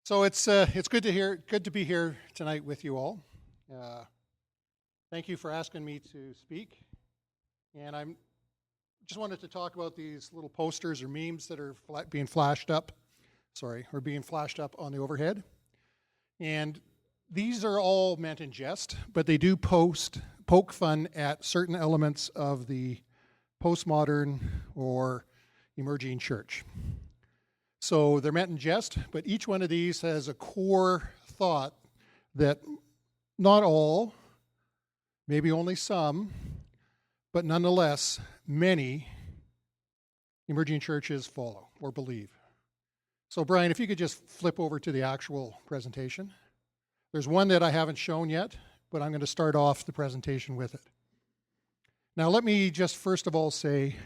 So it's good to be here tonight with you all. Uh, Thank you for asking me to speak. And I'm just wanted to talk about these little posters or memes that are being flashed up. Or being flashed up on the overhead. And these are all meant in jest, but they do poke fun at certain elements of the postmodern or emerging church. So they're meant in jest, but each one of these has a core thought that not all, maybe only some, but nonetheless, many emerging churches follow or believe. So Brian, if you could just flip over to the actual presentation. There's one that I haven't shown yet, but I'm going to start off the presentation with it. Now let me just first of all say,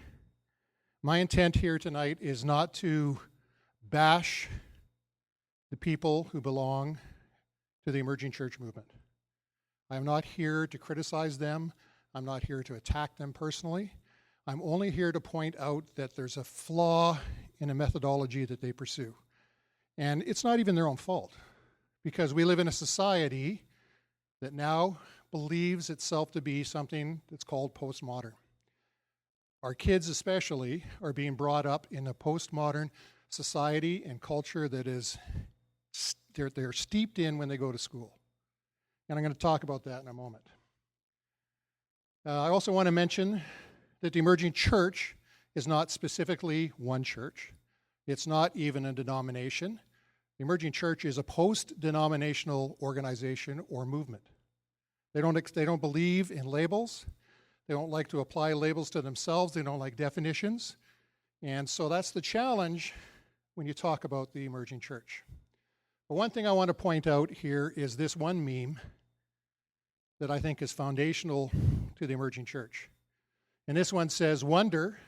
my intent here tonight is not to bash the people who belong to the emerging church movement. I am not here to criticize them. I'm not here to attack them personally. I'm only here to point out that there's a flaw in a methodology that they pursue. And it's not even their own fault, because we live in a society that now believes itself to be something that's called postmodern. Our kids especially are being brought up in a postmodern society and culture that is, they're steeped in when they go to school. And I'm going to talk about that in a moment. I also want to mention that the emerging church is not specifically one church. It's not even a denomination. The emerging church is a post-denominational organization or movement. They don't believe in labels. They don't like to apply labels to themselves. They don't like definitions. And so that's the challenge when you talk about the emerging church. But one thing I want to point out here is this one meme that I think is foundational to the emerging church. And this one says, "Wonder,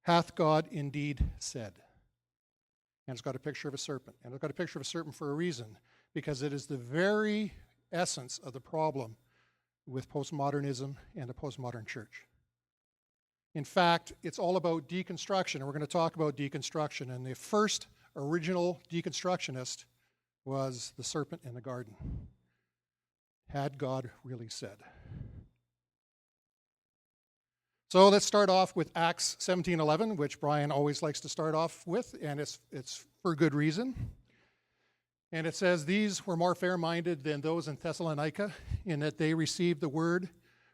hath God indeed said?" And it's got a picture of a serpent. And it's got a picture of a serpent for a reason, because it is the very essence of the problem with postmodernism and the postmodern church. In fact, it's all about deconstruction, and we're going to talk about deconstruction. And the first original deconstructionist was the serpent in the garden. Had God really said? So let's start off with Acts 17:11, which Brian always likes to start off with, and it's for good reason. And it says, "These were more fair-minded than those in Thessalonica, in that they received the word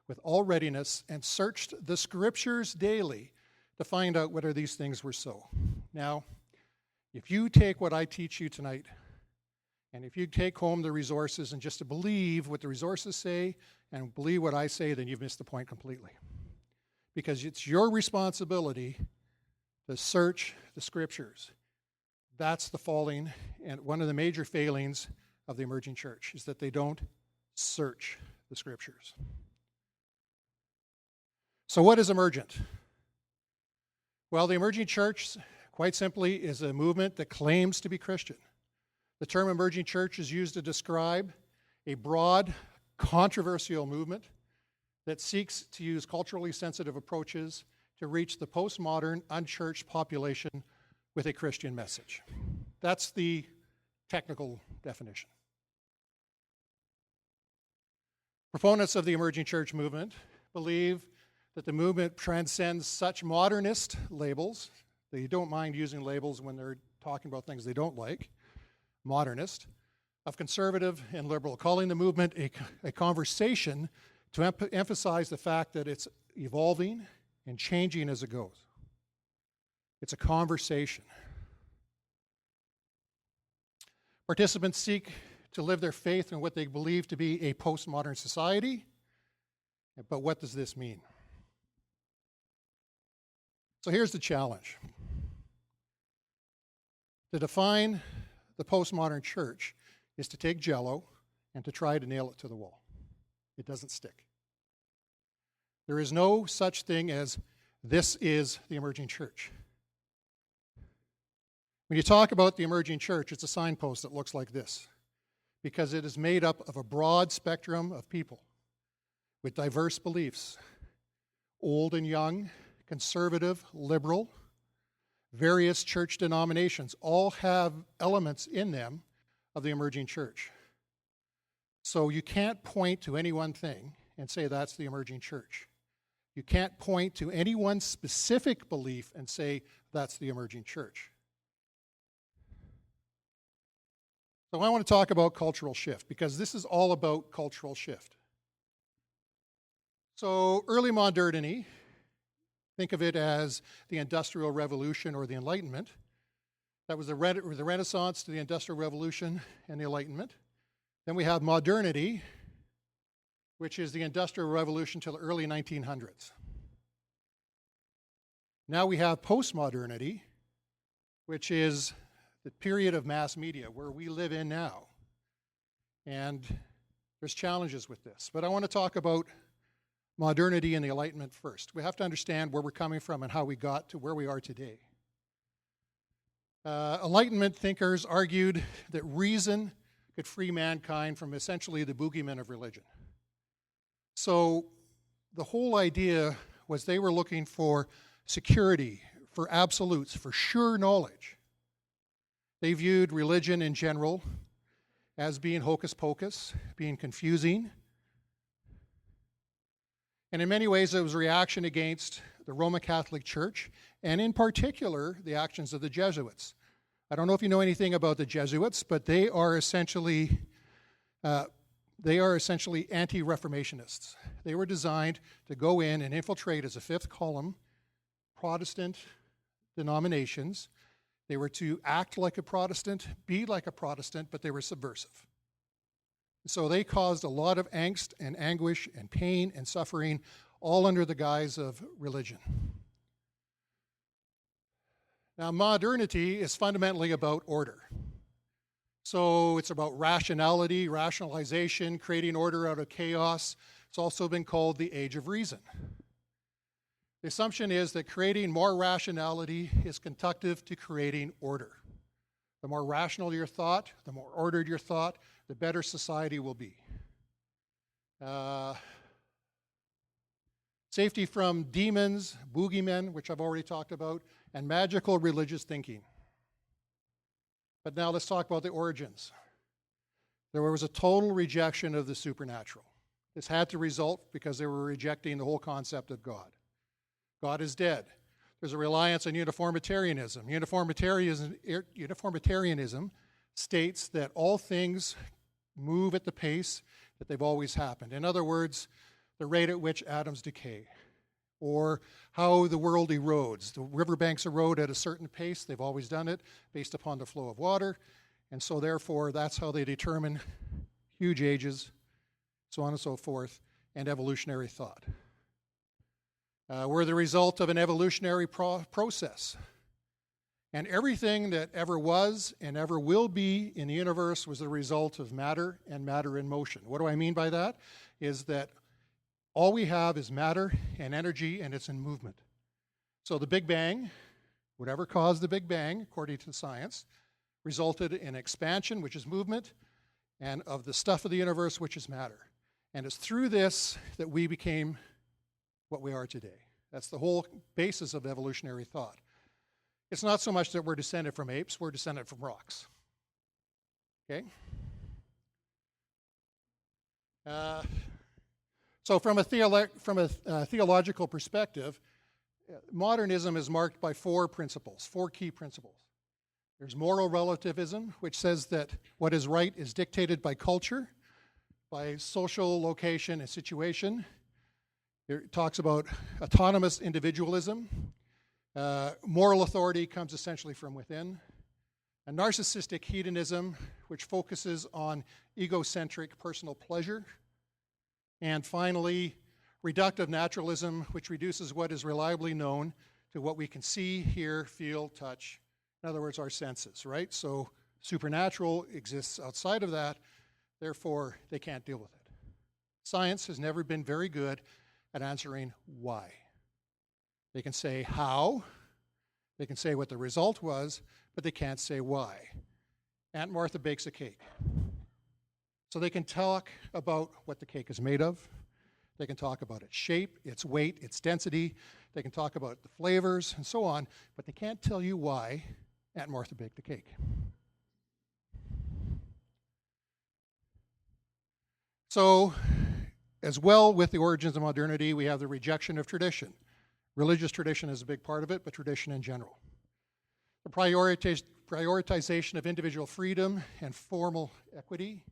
with all readiness and searched the scriptures daily to find out whether these things were so." Now, if you take what I teach you tonight, and if you take home the resources and just to believe what the resources say and believe what I say, then you've missed the point completely. Because it's your responsibility to search the scriptures. That's the falling, and one of the major failings of the emerging church is that they don't search the scriptures. So what is emergent? Well, the emerging church, quite simply, is a movement that claims to be Christian. The term emerging church is used to describe a broad, controversial movement that seeks to use culturally sensitive approaches to reach the postmodern, unchurched population with a Christian message. That's the technical definition. Proponents of the emerging church movement believe that the movement transcends such modernist labels. They don't mind using labels when they're talking about things they don't like. Modernist, of conservative and liberal, calling the movement a conversation to emphasize the fact that it's evolving and changing as it goes. It's a conversation. Participants seek to live their faith in what they believe to be a postmodern society. But what does this mean? So here's the challenge. To define the postmodern church is to take Jell-O and to try to nail it to the wall. It doesn't stick. There is no such thing as this is the emerging church. When you talk about the emerging church, it's a signpost that looks like this, because it is made up of a broad spectrum of people with diverse beliefs, old and young, conservative, liberal, various church denominations, all have elements in them of the emerging church. So you can't point to any one thing and say that's the emerging church. You can't point to any one specific belief and say that's the emerging church. So I want to talk about cultural shift, because this is all about cultural shift. So early modernity, think of it as the Industrial Revolution or the Enlightenment. That was the Renaissance to the Industrial Revolution and the Enlightenment. Then we have modernity, which is the Industrial Revolution till the early 1900s. Now we have postmodernity, which is the period of mass media where we live in now. And there's challenges with this. But I want to talk about modernity and the Enlightenment first. We have to understand where we're coming from and how we got to where we are today. Enlightenment thinkers argued that reason could free mankind from essentially the boogeyman of religion. So the whole idea was they were looking for security, for absolutes, for sure knowledge. They viewed religion in general as being hocus pocus, being confusing. And in many ways, it was a reaction against the Roman Catholic Church, and in particular, the actions of the Jesuits. I don't know if you know anything about the Jesuits, but they are essentially anti-Reformationists. They were designed to go in and infiltrate as a fifth column Protestant denominations. They were to act like a Protestant, be like a Protestant, but they were subversive. So they caused a lot of angst and anguish and pain and suffering, all under the guise of religion. Now, modernity is fundamentally about order. So it's about rationality, rationalization, creating order out of chaos. It's also been called the age of reason. The assumption is that creating more rationality is conducive to creating order. The more rational your thought, the more ordered your thought, the better society will be. Safety from demons, boogeymen, which I've already talked about, and magical religious thinking. But now let's talk about the origins. There was a total rejection of the supernatural. This had to result because they were rejecting the whole concept of God. God is dead. There's a reliance on uniformitarianism. Uniformitarianism states that all things move at the pace that they've always happened. In other words, the rate at which atoms decay, or how the world erodes. The riverbanks erode at a certain pace. They've always done it based upon the flow of water. And so therefore, that's how they determine huge ages, so on and so forth, and evolutionary thought. We're the result of an evolutionary process. And everything that ever was and ever will be in the universe was the result of matter and matter in motion. What do I mean by that? Is that all we have is matter and energy, and it's in movement. So the Big Bang, whatever caused the Big Bang, according to science, resulted in expansion, which is movement, and of the stuff of the universe, which is matter. And it's through this that we became what we are today. That's the whole basis of evolutionary thought. It's not so much that we're descended from apes, we're descended from rocks. Okay? So from a theological perspective, modernism is marked by four key principles. There's moral relativism, which says that what is right is dictated by culture, by social location and situation. It talks about autonomous individualism. Moral authority comes essentially from within. A narcissistic hedonism, which focuses on egocentric personal pleasure. And finally, reductive naturalism, which reduces what is reliably known to what we can see, hear, feel, touch. In other words, our senses, right? So supernatural exists outside of that, therefore they can't deal with it. Science has never been very good at answering why. They can say how, they can say what the result was, but they can't say why. Aunt Martha bakes a cake. So they can talk about what the cake is made of. They can talk about its shape, its weight, its density. They can talk about the flavors and so on, but they can't tell you why Aunt Martha baked the cake. So, as well with the origins of modernity, we have the rejection of tradition. Religious tradition is a big part of it, but tradition in general. The prioritization of individual freedom and formal equity.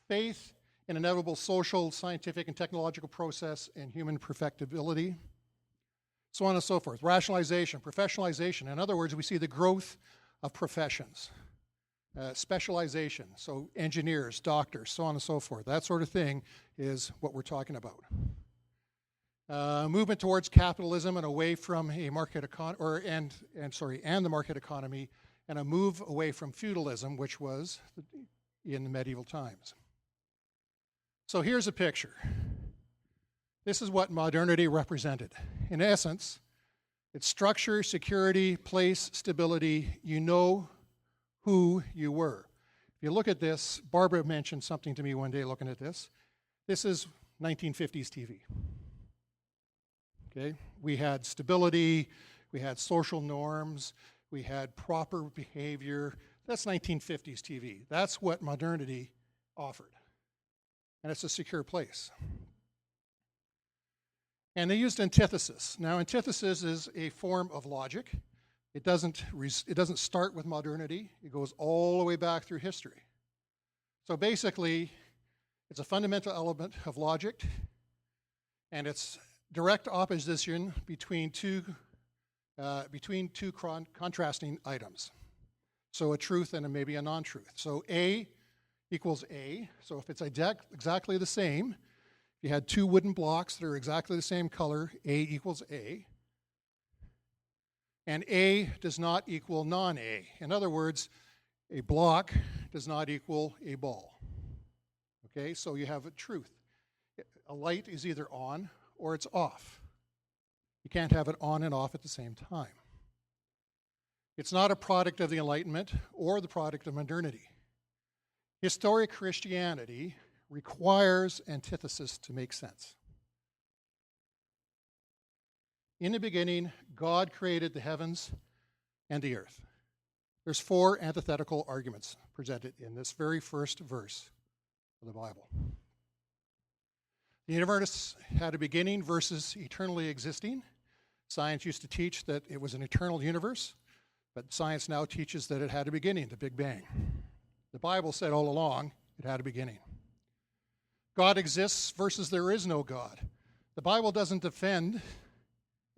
Faith in inevitable social, scientific, and technological process and human perfectibility. So on and so forth. Rationalization, professionalization. In other words, we see the growth of professions. Specialization, so engineers, doctors, so on and so forth. That sort of thing is what we're talking about. Movement towards capitalism and away from a market economy, and the market economy, and a move away from feudalism, which was in the medieval times. So here's a picture. This is what modernity represented. In essence, it's structure, security, place, stability. You know who you were. If you look at this, Barbara mentioned something to me one day looking at this. This is 1950s TV. Okay? We had stability, we had social norms, we had proper behavior. That's 1950s TV. That's what modernity offered. And it's a secure place. And they used antithesis. Now, antithesis is a form of logic. It doesn't start with modernity. It goes all the way back through history. So basically, it's a fundamental element of logic, and it's direct opposition between two contrasting items. So a truth and maybe a non-truth. So A equals A. So if it's exactly the same, if you had two wooden blocks that are exactly the same color, A equals A. And A does not equal non-A. In other words, a block does not equal a ball. Okay, so you have a truth. A light is either on or it's off. You can't have it on and off at the same time. It's not a product of the Enlightenment or the product of modernity. Historic Christianity requires antithesis to make sense. In the beginning, God created the heavens and the earth. There's 4 antithetical arguments presented in this very first verse of the Bible. The universe had a beginning versus eternally existing. Science used to teach that it was an eternal universe, but science now teaches that it had a beginning, the Big Bang. The Bible said all along it had a beginning. God exists versus there is no God. The Bible doesn't defend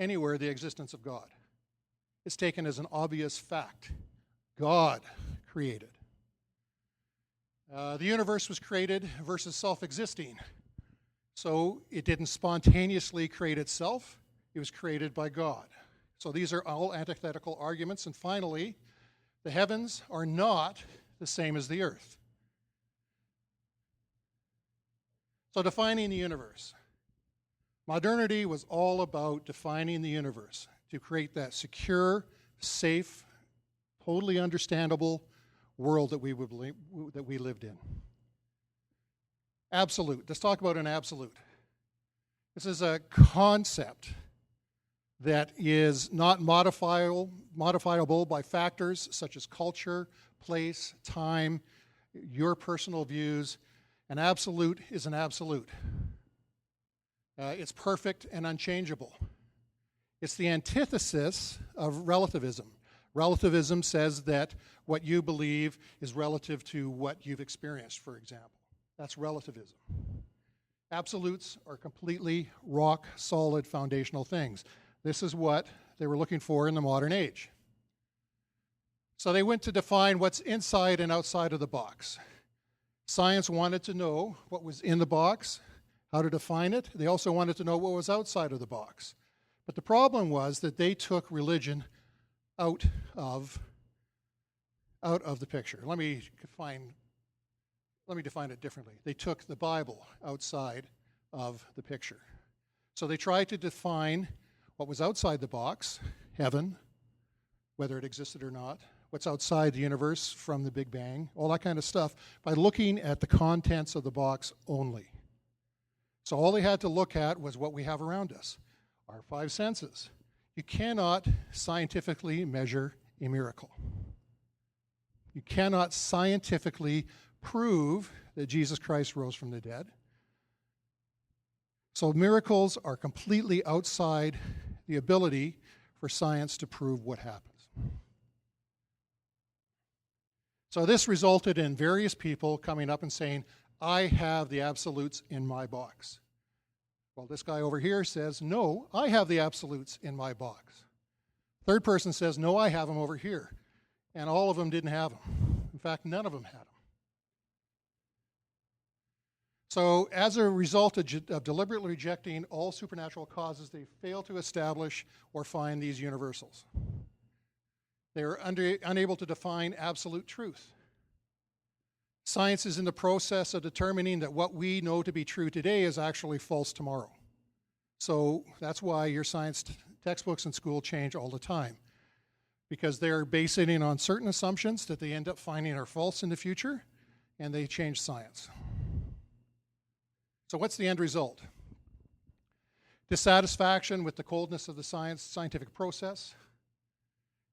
anywhere the existence of God. It's taken as an obvious fact. God created. The universe was created versus self-existing. So it didn't spontaneously create itself. It was created by God. So these are all antithetical arguments. And finally, the heavens are not the same as the earth. So defining the universe. Modernity was all about defining the universe to create that secure, safe, totally understandable world that we lived in. Absolute. Let's talk about an absolute. This is a concept that is not modifiable by factors such as culture, place, time, your personal views. An absolute is an absolute. It's perfect and unchangeable. It's the antithesis of relativism. Relativism says that what you believe is relative to what you've experienced, for example. That's relativism. Absolutes are completely rock-solid foundational things. This is what they were looking for in the modern age. So they went to define what's inside and outside of the box. Science wanted to know what was in the box, how to define it. They also wanted to know what was outside of the box. But the problem was that they took religion out of the picture. Let me define it differently. They took the Bible outside of the picture. So they tried to define what was outside the box, heaven, whether it existed or not, what's outside the universe from the Big Bang, all that kind of stuff, by looking at the contents of the box only. So all they had to look at was what we have around us, our 5 senses. You cannot scientifically measure a miracle. You cannot scientifically prove that Jesus Christ rose from the dead. So miracles are completely outside the ability for science to prove what happens. So this resulted in various people coming up and saying, I have the absolutes in my box. Well, this guy over here says, no, I have the absolutes in my box. Third person says, no, I have them over here. And all of them didn't have them. In fact, none of them had them. So as a result of deliberately rejecting all supernatural causes, they fail to establish or find these universals. They are unable to define absolute truth. Science is in the process of determining that what we know to be true today is actually false tomorrow. So that's why your science textbooks in school change all the time, because they're basing it on certain assumptions that they end up finding are false in the future, and they change science. So what's the end result? Dissatisfaction with the coldness of the scientific process.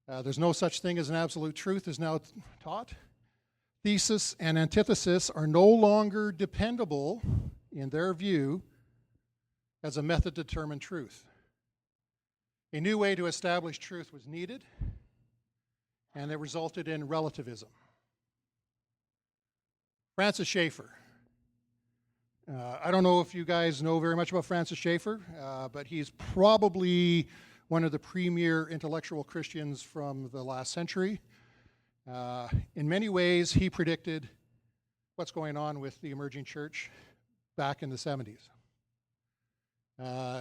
There's no such thing as an absolute truth is now taught. Thesis and antithesis are no longer dependable, in their view, as a method to determine truth. A new way to establish truth was needed, and it resulted in relativism. Francis Schaeffer. I don't know if you guys know very much about Francis Schaeffer, but he's probably one of the premier intellectual Christians from the last century. In many ways, he predicted what's going on with the emerging church back in the 70s.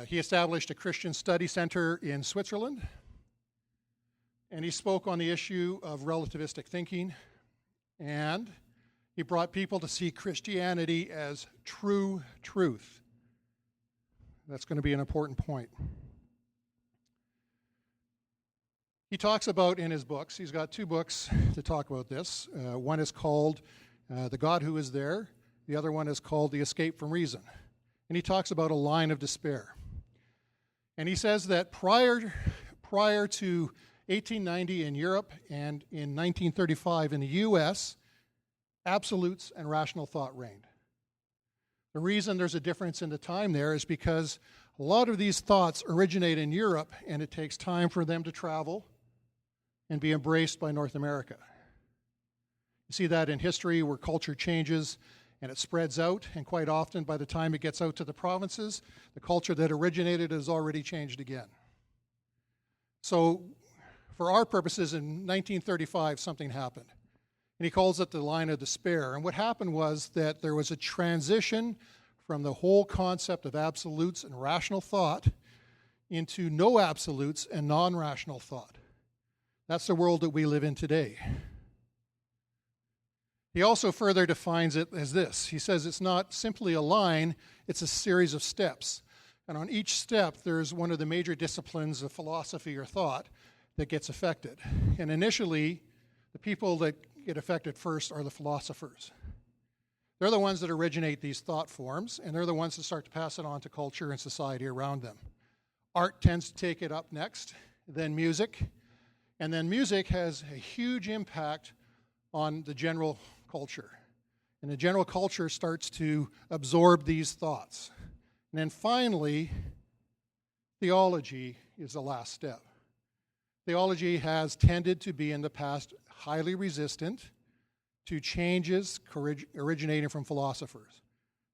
He established a Christian study center in Switzerland, and he spoke on the issue of relativistic thinking, and he brought people to see Christianity as true truth. That's going to be an important point. He talks about in his books, he's got 2 books to talk about this. One is called The God Who Is There. The other one is called The Escape from Reason. And he talks about a line of despair. And he says that prior to 1890 in Europe and in 1935 in the U.S., absolutes and rational thought reigned. The reason there's a difference in the time there is because a lot of these thoughts originate in Europe, and it takes time for them to travel and be embraced by North America. You see that in history where culture changes and it spreads out, and quite often by the time it gets out to the provinces, the culture that originated has already changed again. So for our purposes, in 1935, something happened. And he calls it the line of despair. And what happened was that there was a transition from the whole concept of absolutes and rational thought into no absolutes and non-rational thought. That's the world that we live in today. He also further defines it as this. He says it's not simply a line, it's a series of steps. And on each step, there's one of the major disciplines of philosophy or thought that gets affected. And initially, the people that get affected first are the philosophers. They're the ones that originate these thought forms, and they're the ones that start to pass it on to culture and society around them. Art tends to take it up next, then music, and then music has a huge impact on the general culture. And the general culture starts to absorb these thoughts. And then finally, theology is the last step. Theology has tended to be in the past highly resistant to changes originating from philosophers.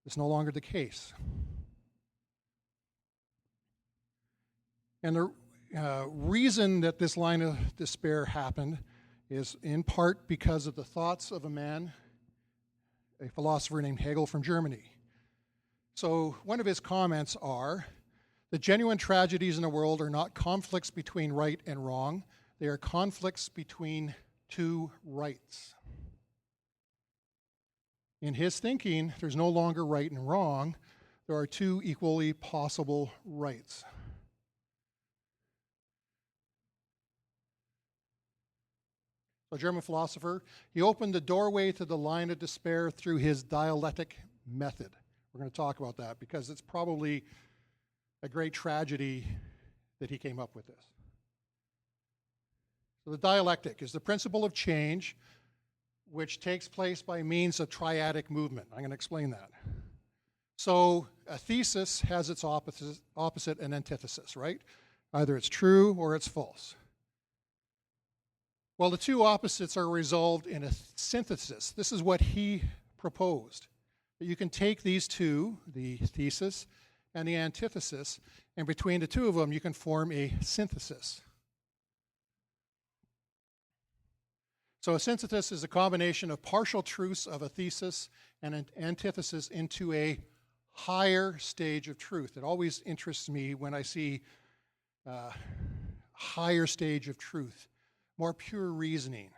It's no longer the case. And the reason that this line of despair happened is in part because of the thoughts of a man, a philosopher named Hegel from Germany. So one of his comments are, the genuine tragedies in the world are not conflicts between right and wrong. They are conflicts between 2 rights. In his thinking, there's no longer right and wrong. There are 2 equally possible rights. A German philosopher, he opened the doorway to the line of despair through his dialectic method. We're going to talk about that because it's probably a great tragedy that he came up with this. So the dialectic is the principle of change which takes place by means of triadic movement. I'm going to explain that. So a thesis has its opposite and antithesis, right? Either it's true or it's false. Well, the two opposites are resolved in a synthesis. This is what he proposed. That you can take these two, the thesis and the antithesis, and between the two of them you can form a synthesis. So a synthesis is a combination of partial truths of a thesis and an antithesis into a higher stage of truth. It always interests me when I see higher stage of truth, more pure reasoning.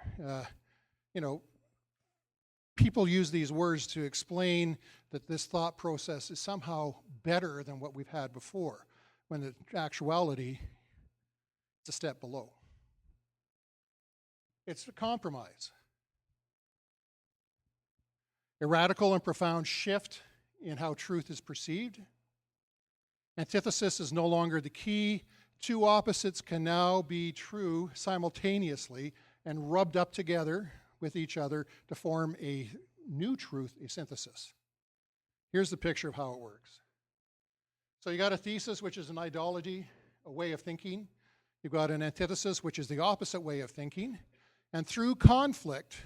People use these words to explain that this thought process is somehow better than what we've had before, when in actuality, it's a step below. It's a compromise. A radical and profound shift in how truth is perceived. Antithesis is no longer the key. Two opposites can now be true simultaneously and rubbed up together with each other to form a new truth, a synthesis. Here's the picture of how it works. So you got a thesis, which is an ideology, a way of thinking. You've got an antithesis, which is the opposite way of thinking. And through conflict,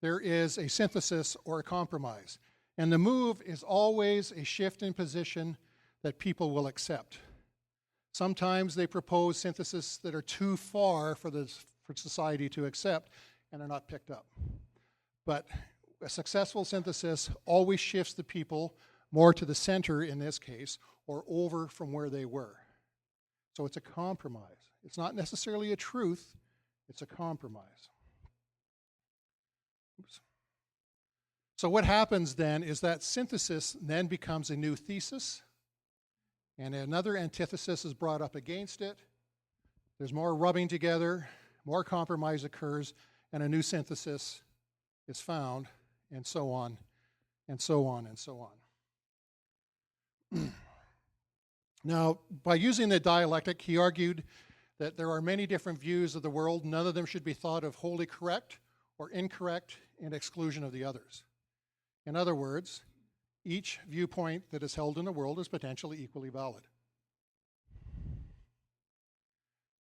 there is a synthesis or a compromise. And the move is always a shift in position that people will accept. Sometimes they propose syntheses that are too far for society to accept and are not picked up. But a successful synthesis always shifts the people more to the center in this case, or over from where they were. So it's a compromise. It's not necessarily a truth, it's a compromise. Oops. So what happens then is that synthesis then becomes a new thesis, and another antithesis is brought up against it. There's more rubbing together, more compromise occurs, and a new synthesis is found, and so on, and so on, and so on. Now, by using the dialectic, he argued that there are many different views of the world. None of them should be thought of wholly correct or incorrect in exclusion of the others. In other words, each viewpoint that is held in the world is potentially equally valid.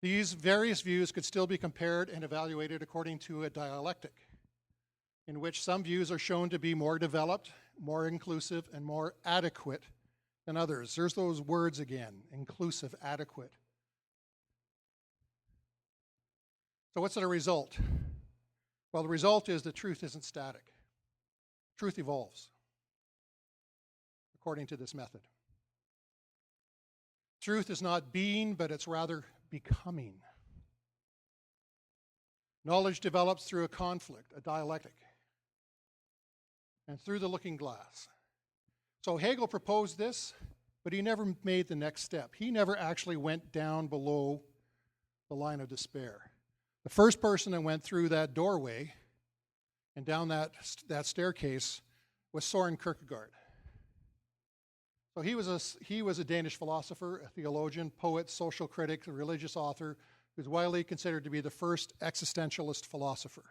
These various views could still be compared and evaluated according to a dialectic, in which some views are shown to be more developed, more inclusive, and more adequate than others. There's those words again, inclusive, adequate. So what's the result? Well, the result is that truth isn't static. Truth evolves, according to this method. Truth is not being, but it's rather becoming. Knowledge develops through a conflict, a dialectic, and through the looking glass. So Hegel proposed this, but he never made the next step. He never actually went down below the line of despair. The first person that went through that doorway and down that staircase was Søren Kierkegaard. So he was a Danish philosopher, a theologian, poet, social critic, a religious author, who's widely considered to be the first existentialist philosopher.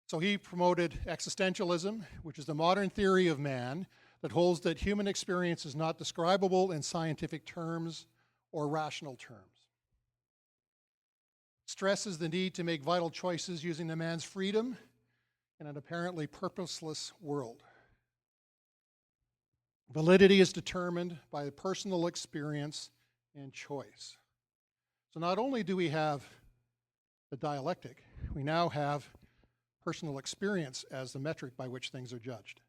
So he promoted existentialism, which is the modern theory of man that holds that human experience is not describable in scientific terms or rational terms. Stresses the need to make vital choices using the man's freedom in an apparently purposeless world. Validity is determined by personal experience and choice. So not only do we have the dialectic, we now have personal experience as the metric by which things are judged.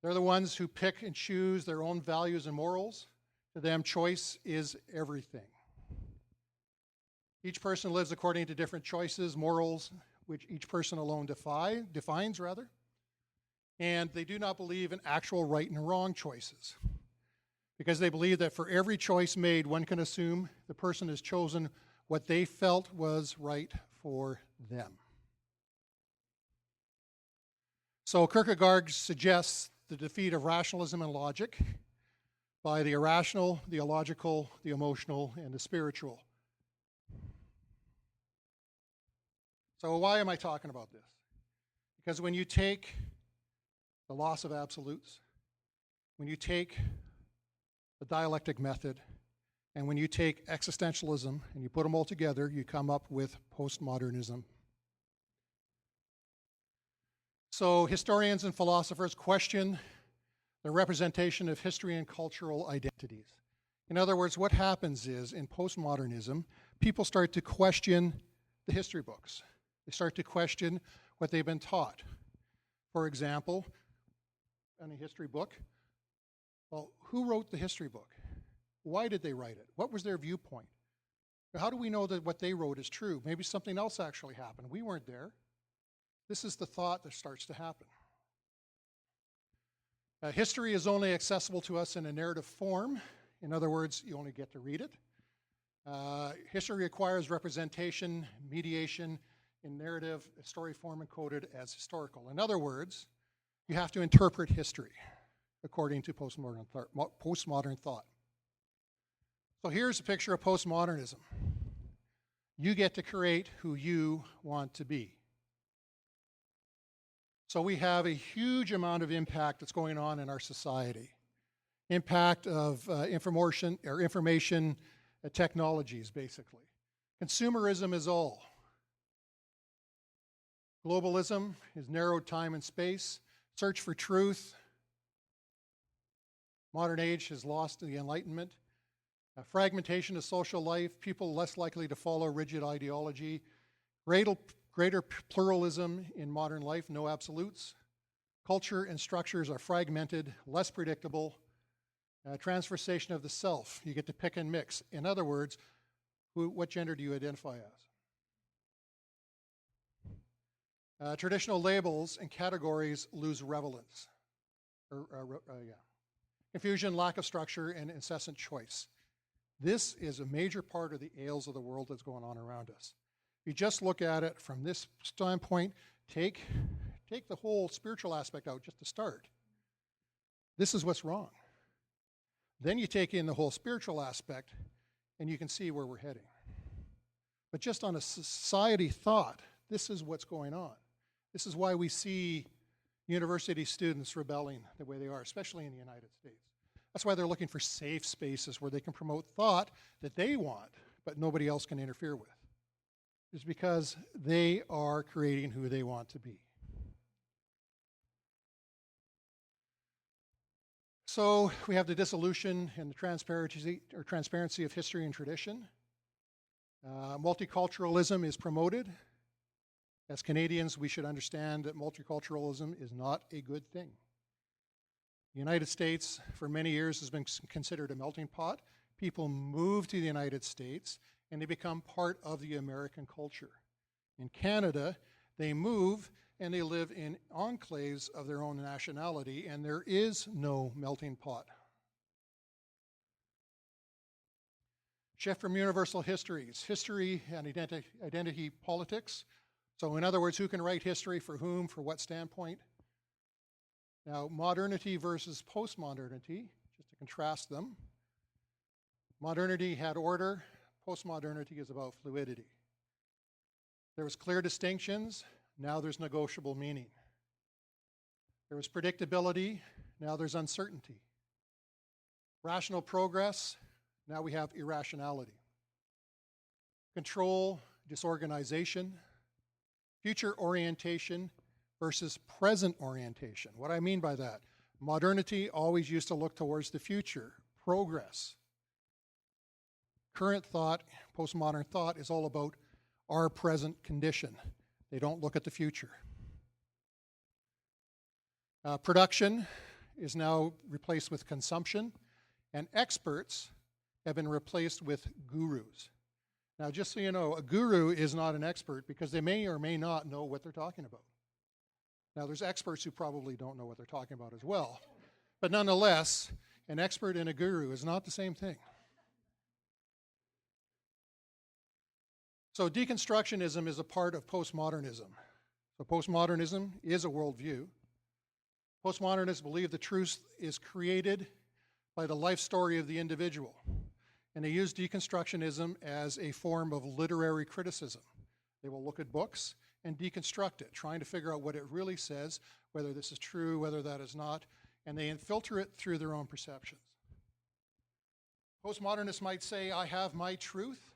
They're the ones who pick and choose their own values and morals. To them, choice is everything. Each person lives according to different choices, morals, which each person alone defines. And they do not believe in actual right and wrong choices, because they believe that for every choice made, one can assume the person has chosen what they felt was right for them. So Kierkegaard suggests the defeat of rationalism and logic by the irrational, the illogical, the emotional, and the spiritual. So why am I talking about this? Because when you take the loss of absolutes, when you take the dialectic method, and when you take existentialism and you put them all together, you come up with postmodernism. So historians and philosophers question the representation of history and cultural identities. In other words, what happens is, in postmodernism, people start to question the history books. They start to question what they've been taught. For example, in a history book, well, who wrote the history book? Why did they write it? What was their viewpoint? How do we know that what they wrote is true? Maybe something else actually happened. We weren't there. This is the thought that starts to happen. History is only accessible to us in a narrative form. In other words, you only get to read it. History requires representation, mediation in narrative, story form, and coded as historical. In other words, you have to interpret history according to postmodern thought. So here's a picture of postmodernism. You get to create who you want to be. So we have a huge amount of impact that's going on in our society. Impact of information technologies, basically. Consumerism is all. Globalism is narrowed time and space. Search for truth. Modern age has lost the Enlightenment. Fragmentation of social life, people less likely to follow rigid ideology. Greater pluralism in modern life, no absolutes. Culture and structures are fragmented, less predictable. Transversation of the self, you get to pick and mix. In other words, what gender do you identify as? Traditional labels and categories lose relevance. Confusion, lack of structure, and incessant choice. This is a major part of the ails of the world that's going on around us. If you just look at it from this standpoint, take the whole spiritual aspect out just to start. This is what's wrong. Then you take in the whole spiritual aspect, and you can see where we're heading. But just on a society thought, this is what's going on. This is why we see university students rebelling the way they are, especially in the United States. That's why they're looking for safe spaces where they can promote thought that they want, but nobody else can interfere with. It's because they are creating who they want to be. So we have the dissolution and the transparency of history and tradition. Multiculturalism is promoted. As Canadians, we should understand that multiculturalism is not a good thing. The United States, for many years, has been considered a melting pot. People move to the United States, and they become part of the American culture. In Canada, they move, and they live in enclaves of their own nationality, and there is no melting pot. Shift from universal histories, history and identity politics. So in other words, who can write history for whom, for what standpoint? Now, modernity versus postmodernity, just to contrast them. Modernity had order. Postmodernity is about fluidity. There was clear distinctions. Now there's negotiable meaning. There was predictability. Now there's uncertainty. Rational progress. Now we have irrationality. Control, disorganization. Future orientation versus present orientation. What I mean by that, modernity always used to look towards the future, progress. Current thought, postmodern thought, is all about our present condition. They don't look at the future. Production is now replaced with consumption, and experts have been replaced with gurus. Now, just so you know, a guru is not an expert because they may or may not know what they're talking about. Now, there's experts who probably don't know what they're talking about as well. But nonetheless, an expert and a guru is not the same thing. So deconstructionism is a part of postmodernism. So postmodernism is a worldview. Postmodernists believe the truth is created by the life story of the individual. And they use deconstructionism as a form of literary criticism. They will look at books and deconstruct it, trying to figure out what it really says, whether this is true, whether that is not, and they filter it through their own perceptions. Postmodernists might say, I have my truth,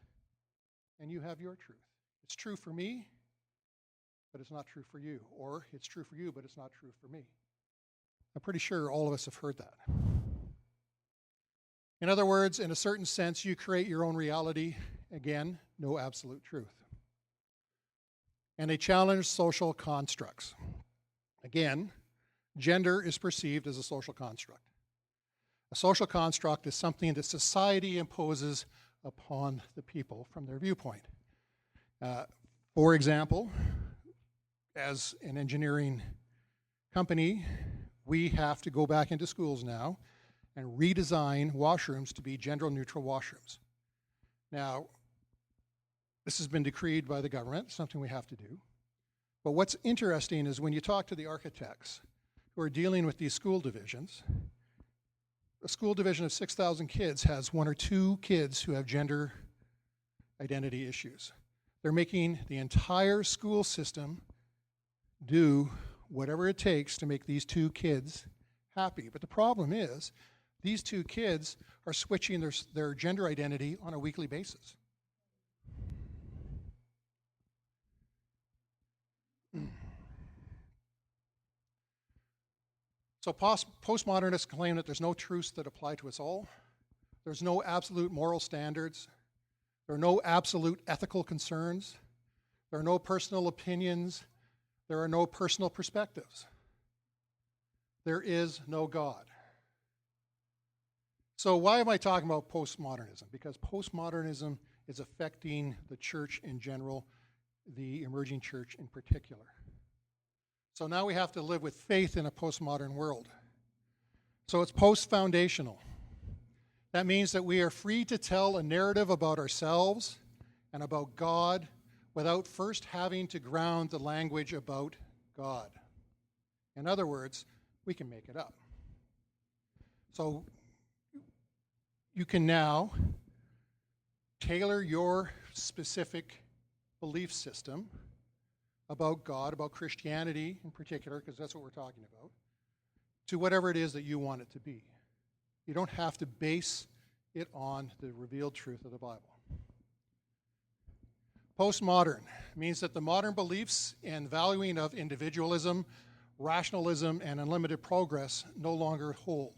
and you have your truth. It's true for me, but it's not true for you. Or it's true for you, but it's not true for me. I'm pretty sure all of us have heard that. In other words, in a certain sense, you create your own reality. Again, no absolute truth. And they challenge social constructs. Again, gender is perceived as a social construct. A social construct is something that society imposes upon the people from their viewpoint. For example, as an engineering company, we have to go back into schools now and redesign washrooms to be gender-neutral washrooms. Now, this has been decreed by the government, something we have to do. But what's interesting is when you talk to the architects who are dealing with these school divisions, a school division of 6,000 kids has 1 or 2 kids who have gender identity issues. They're making the entire school system do whatever it takes to make these 2 kids happy. But the problem is, these 2 kids are switching their gender identity on a weekly basis. So postmodernists claim that there's no truths that apply to us all. There's no absolute moral standards. There are no absolute ethical concerns. There are no personal opinions. There are no personal perspectives. There is no God. So why am I talking about postmodernism? Because postmodernism is affecting the church in general, the emerging church in particular. So now we have to live with faith in a postmodern world. So it's post-foundational. That means that we are free to tell a narrative about ourselves and about God without first having to ground the language about God. In other words, we can make it up. So you can now tailor your specific belief system about God, about Christianity in particular, because that's what we're talking about, to whatever it is that you want it to be. You don't have to base it on the revealed truth of the Bible. Postmodern means that the modern beliefs and valuing of individualism, rationalism, and unlimited progress no longer hold.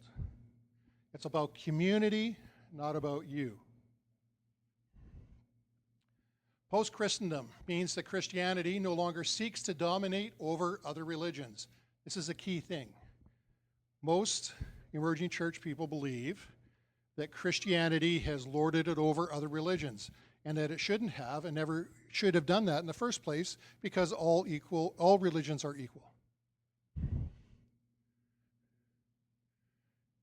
It's about community, not about you. Post-Christendom means that Christianity no longer seeks to dominate over other religions. This is a key thing. Most emerging church people believe that Christianity has lorded it over other religions, and that it shouldn't have and never should have done that in the first place, because all religions are equal.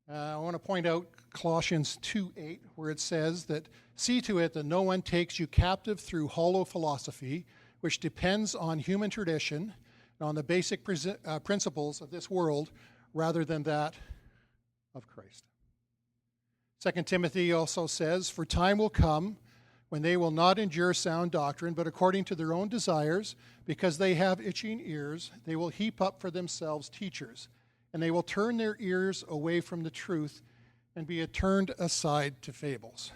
I want to point out Colossians 2:8, where it says that, see to it that no one takes you captive through hollow philosophy, which depends on human tradition and on the basic principles of this world rather than that of Christ. 2 Timothy also says, for time will come when they will not endure sound doctrine, but according to their own desires, because they have itching ears, they will heap up for themselves teachers, and they will turn their ears away from the truth and be turned aside to fables.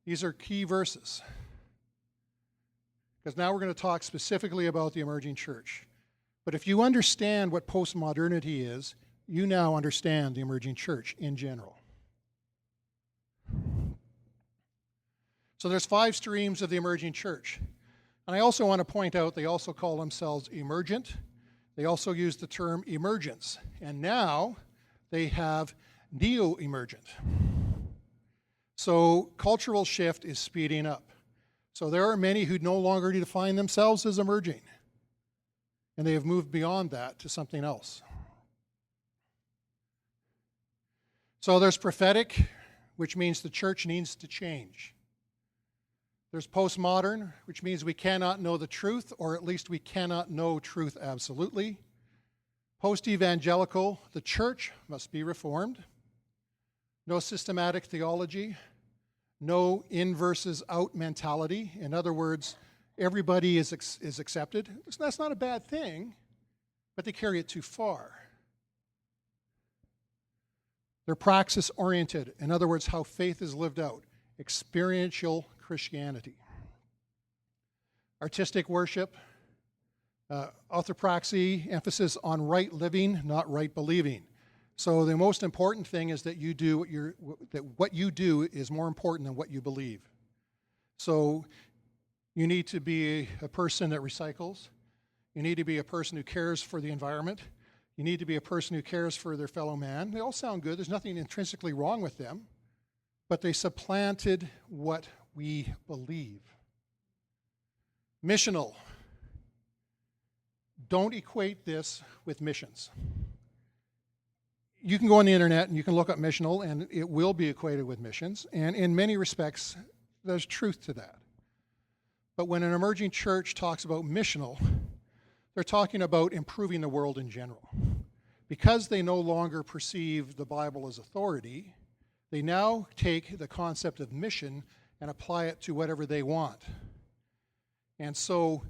These are key verses, because now we're going to talk specifically about the emerging church. But if you understand what postmodernity is, you now understand the emerging church in general. So there's 5 streams of the emerging church. And I also want to point out they also call themselves emergent. They also use the term emergence. And now they have neo-emergent. So cultural shift is speeding up. So there are many who no longer define themselves as emerging. And they have moved beyond that to something else. So there's prophetic, which means the church needs to change. There's postmodern, which means we cannot know the truth, or at least we cannot know truth absolutely. Post-evangelical, the church must be reformed. No systematic theology. No in versus out mentality. In other words, everybody is accepted. That's not a bad thing, but they carry it too far. They're praxis-oriented. In other words, how faith is lived out. Experiential Christianity. Artistic worship. Orthopraxy, emphasis on right living, not right believing. So the most important thing is that what you do is more important than what you believe. So you need to be a person that recycles. You need to be a person who cares for the environment. You need to be a person who cares for their fellow man. They all sound good. There's nothing intrinsically wrong with them, but they supplanted what we believe. Missional. Don't equate this with missions. You can go on the internet and you can look up missional, and it will be equated with missions, and in many respects, there's truth to that. But when an emerging church talks about missional, they're talking about improving the world in general. Because they no longer perceive the Bible as authority, they now take the concept of mission and apply it to whatever they want. And so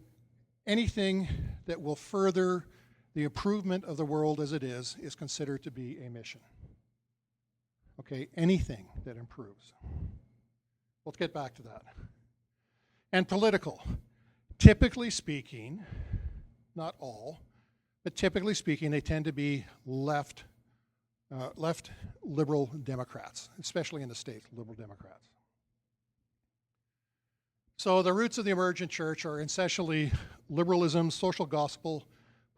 anything that will further the improvement of the world as it is considered to be a mission. Okay, anything that improves. Let's get back to that. And political. Typically speaking, not all, but typically speaking, they tend to be left liberal Democrats, especially in the States, liberal Democrats. So the roots of the emergent church are essentially liberalism, social gospel,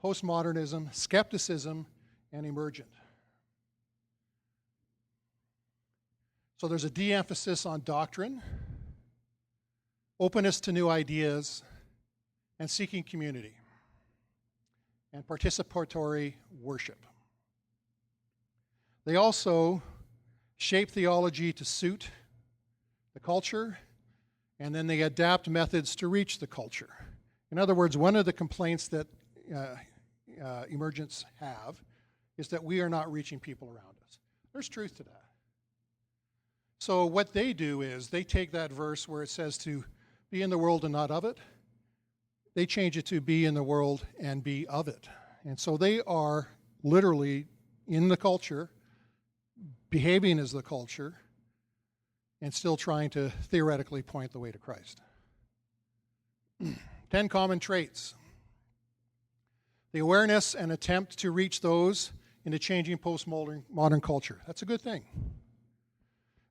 postmodernism, skepticism, and emergent. So there's a de-emphasis on doctrine, openness to new ideas, and seeking community, and participatory worship. They also shape theology to suit the culture, and then they adapt methods to reach the culture. In other words, one of the complaints that emergents have is that we are not reaching people around us. There's truth to that. So what they do is they take that verse where it says to be in the world and not of it, they change it to be in the world and be of it. And so they are literally in the culture, behaving as the culture, and still trying to theoretically point the way to Christ. 10 common traits. The awareness and attempt to reach those in a changing postmodern culture. That's a good thing.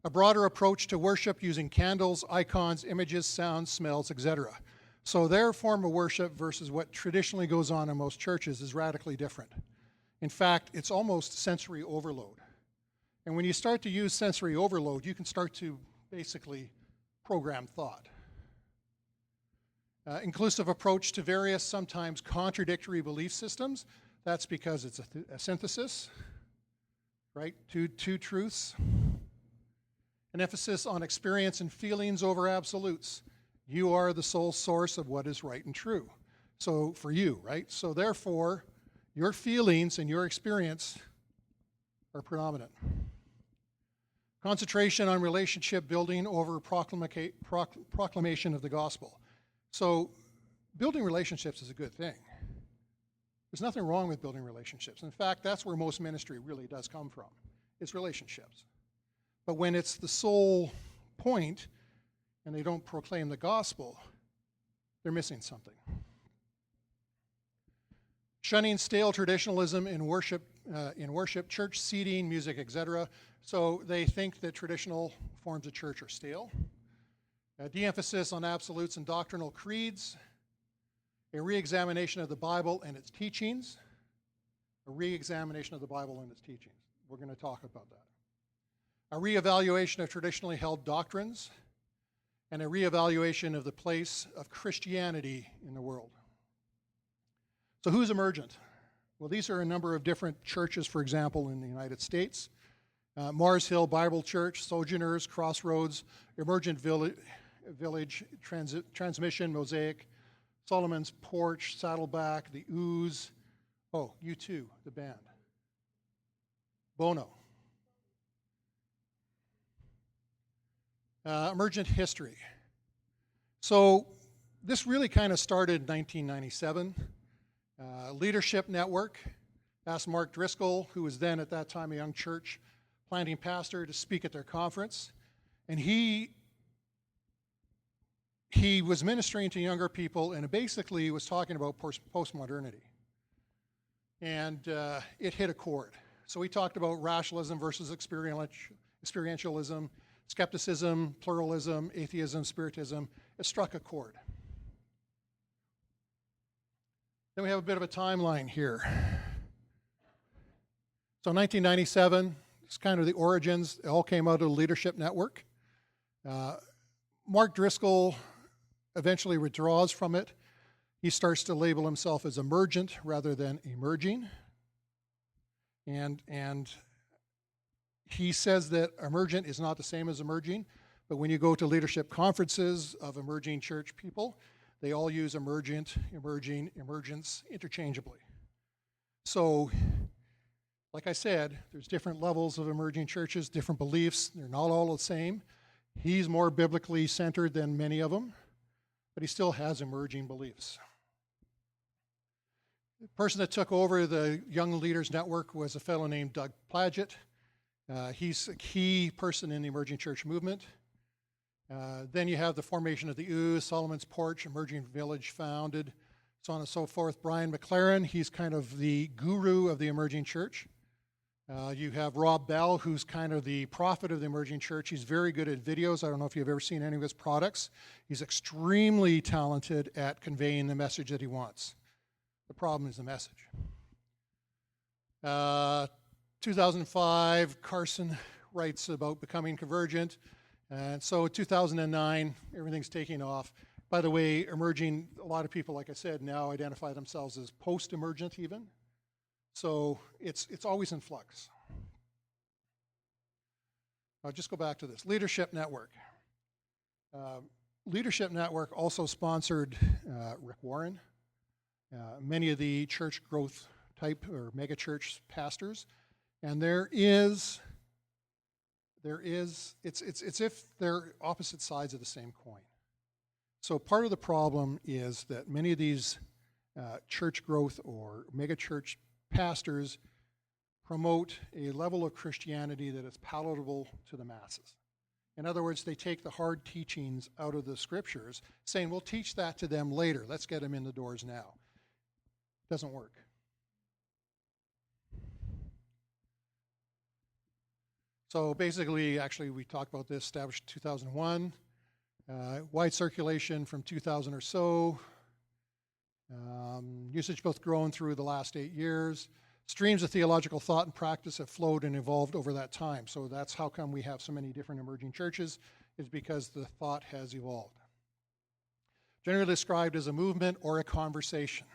A broader approach to worship using candles, icons, images, sounds, smells, etc. So their form of worship versus what traditionally goes on in most churches is radically different. In fact, it's almost sensory overload. And when you start to use sensory overload, you can start to basically program thought. Inclusive approach to various, sometimes contradictory belief systems. That's because it's a synthesis, right? Two truths. An emphasis on experience and feelings over absolutes. You are the sole source of what is right and true. So for you, right? So therefore, your feelings and your experience are predominant. Concentration on relationship building over proclamation of the gospel. So building relationships is a good thing. There's nothing wrong with building relationships. In fact, that's where most ministry really does come from. It's relationships. But when it's the sole point and they don't proclaim the gospel, they're missing something. Shunning stale traditionalism in worship, church seating, music, etc. So they think that traditional forms of church are stale. De-emphasis on absolutes and doctrinal creeds. A re-examination of the Bible and its teachings. A re-examination of the Bible and its teachings. We're going to talk about that. A re-evaluation of traditionally held doctrines. And a re-evaluation of the place of Christianity in the world. So who's emergent? Well, these are a number of different churches, for example, in the United States. Mars Hill Bible Church, Sojourners, Crossroads, Emergent Village, Transmission, Mosaic, Solomon's Porch, Saddleback, the Ooze, U2, the band, Bono. Emergent history. So this really kind of started in 1997. Leadership Network asked Mark Driscoll, who was then at that time a young church planting pastor, to speak at their conference. And he was ministering to younger people and basically was talking about postmodernity. And it hit a chord. So he talked about rationalism versus experientialism, skepticism, pluralism, atheism, spiritism. It struck a chord. Then we have a bit of a timeline here. So 1997, it's kind of the origins. It all came out of the Leadership Network. Mark Driscoll eventually withdraws from it. He starts to label himself as emergent rather than emerging. And he says that emergent is not the same as emerging, but when you go to leadership conferences of emerging church people, they all use emergent, emerging, emergence interchangeably. So, like I said, there's different levels of emerging churches, different beliefs. They're not all the same. He's more biblically centered than many of them, but he still has emerging beliefs. The person that took over the Young Leaders Network was a fellow named Doug Plaggett. He's a key person in the emerging church movement. Then you have the formation of the Ooze, Solomon's Porch, Emerging Village founded, so on and so forth. Brian McLaren, he's kind of the guru of the emerging church. You have Rob Bell, who's kind of the prophet of the emerging church. He's very good at videos. I don't know if you've ever seen any of his products. He's extremely talented at conveying the message that he wants. The problem is the message. 2005, Carson writes about becoming convergent. And so 2009, everything's taking off. By the way, emerging, a lot of people, like I said, now identify themselves as post-emergent even. So it's always in flux. I'll just go back to this. Leadership Network. Leadership Network also sponsored Rick Warren, many of the church growth type or mega church pastors. And it's if they're opposite sides of the same coin. So part of the problem is that many of these church growth or mega church pastors promote a level of Christianity that is palatable to the masses. In other words, they take the hard teachings out of the scriptures, saying, we'll teach that to them later. Let's get them in the doors now. Doesn't work. So basically, actually, we talked about this, established in 2001, wide circulation from 2000 or so, usage both grown through the last 8 years. Streams of theological thought and practice have flowed and evolved over that time. So that's how come we have so many different emerging churches, is because the thought has evolved. Generally described as a movement or a conversation.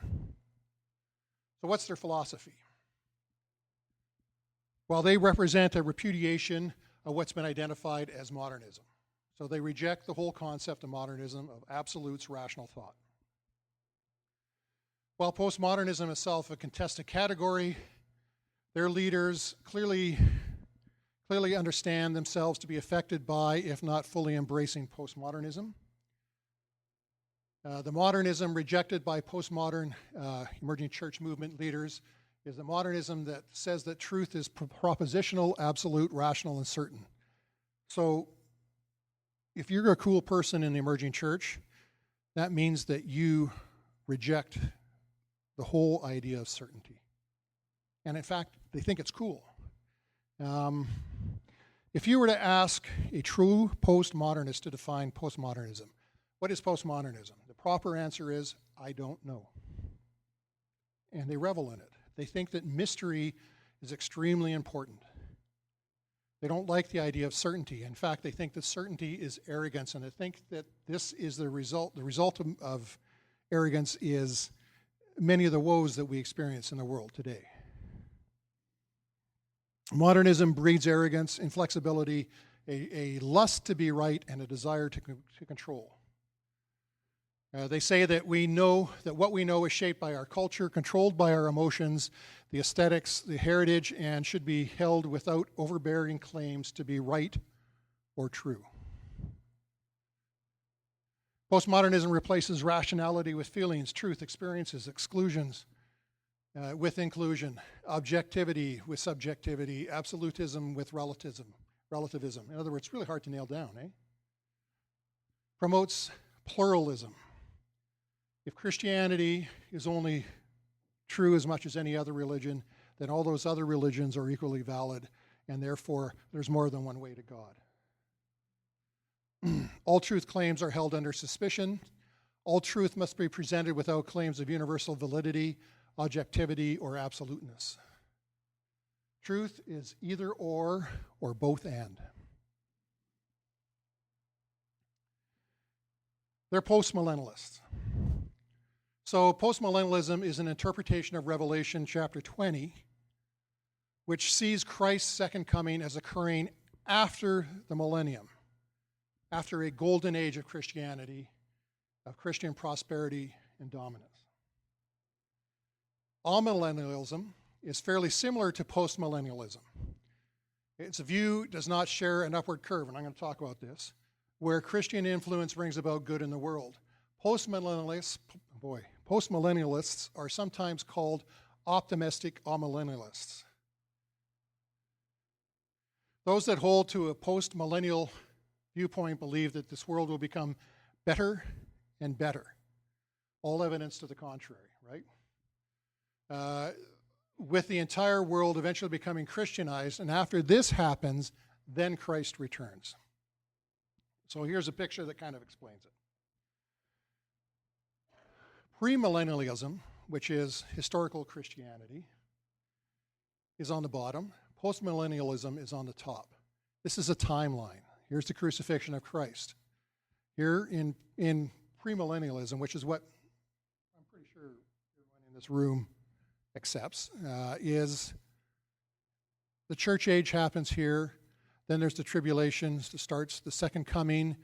So what's their philosophy? Well, they represent a repudiation of what's been identified as modernism. So they reject the whole concept of modernism, of absolutes rational thought. While postmodernism itself a contested category, their leaders clearly understand themselves to be affected by, if not fully embracing, postmodernism. The modernism rejected by postmodern emerging church movement leaders is the modernism that says that truth is propositional, absolute, rational, and certain. So if you're a cool person in the emerging church, that means that you reject the whole idea of certainty. And in fact, they think it's cool. If you were to ask a true postmodernist to define postmodernism, what is postmodernism? The proper answer is, I don't know. And they revel in it. They think that mystery is extremely important. They don't like the idea of certainty. In fact, they think that certainty is arrogance, and they think that this is the result. The result of arrogance is many of the woes that we experience in the world today. Modernism breeds arrogance, inflexibility, a lust to be right, and a desire to control. They say that we know that what we know is shaped by our culture, controlled by our emotions, the aesthetics, the heritage, and should be held without overbearing claims to be right or true. Postmodernism replaces rationality with feelings, truth, experiences, exclusions with inclusion, objectivity with subjectivity, absolutism with relativism. In other words, it's really hard to nail down, eh? Promotes pluralism. If Christianity is only true as much as any other religion, then all those other religions are equally valid, and therefore there's more than one way to God. All truth claims are held under suspicion. All truth must be presented without claims of universal validity, objectivity, or absoluteness. Truth is either or both and. They're postmillennialists. So postmillennialism is an interpretation of Revelation chapter 20, which sees Christ's second coming as occurring after the millennium, after a golden age of Christianity, of Christian prosperity and dominance. Amillennialism is fairly similar to postmillennialism. Its view does not share an upward curve, and I'm going to talk about this, where Christian influence brings about good in the world. Postmillennialists are sometimes called optimistic amillennialists. Those that hold to a post-millennial viewpoint believe that this world will become better and better. All evidence to the contrary, right? With the entire world eventually becoming Christianized, and after this happens, then Christ returns. So here's a picture that kind of explains it. Premillennialism, which is historical Christianity, is on the bottom. Postmillennialism is on the top. This is a timeline. Here's the crucifixion of Christ. Here in premillennialism, which is what I'm pretty sure everyone in this room accepts, is the church age happens here, then there's the tribulations that starts the second coming,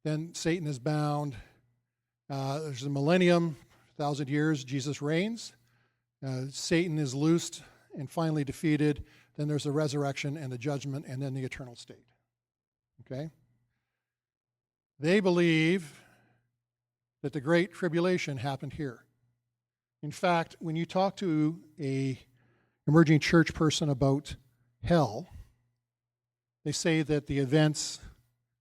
then Satan is bound, there's the millennium, 1,000 years, Jesus reigns, Satan is loosed and finally defeated, then there's the resurrection and the judgment, and then the eternal state. Okay? They believe that the Great Tribulation happened here. In fact, when you talk to a emerging church person about hell, they say that the events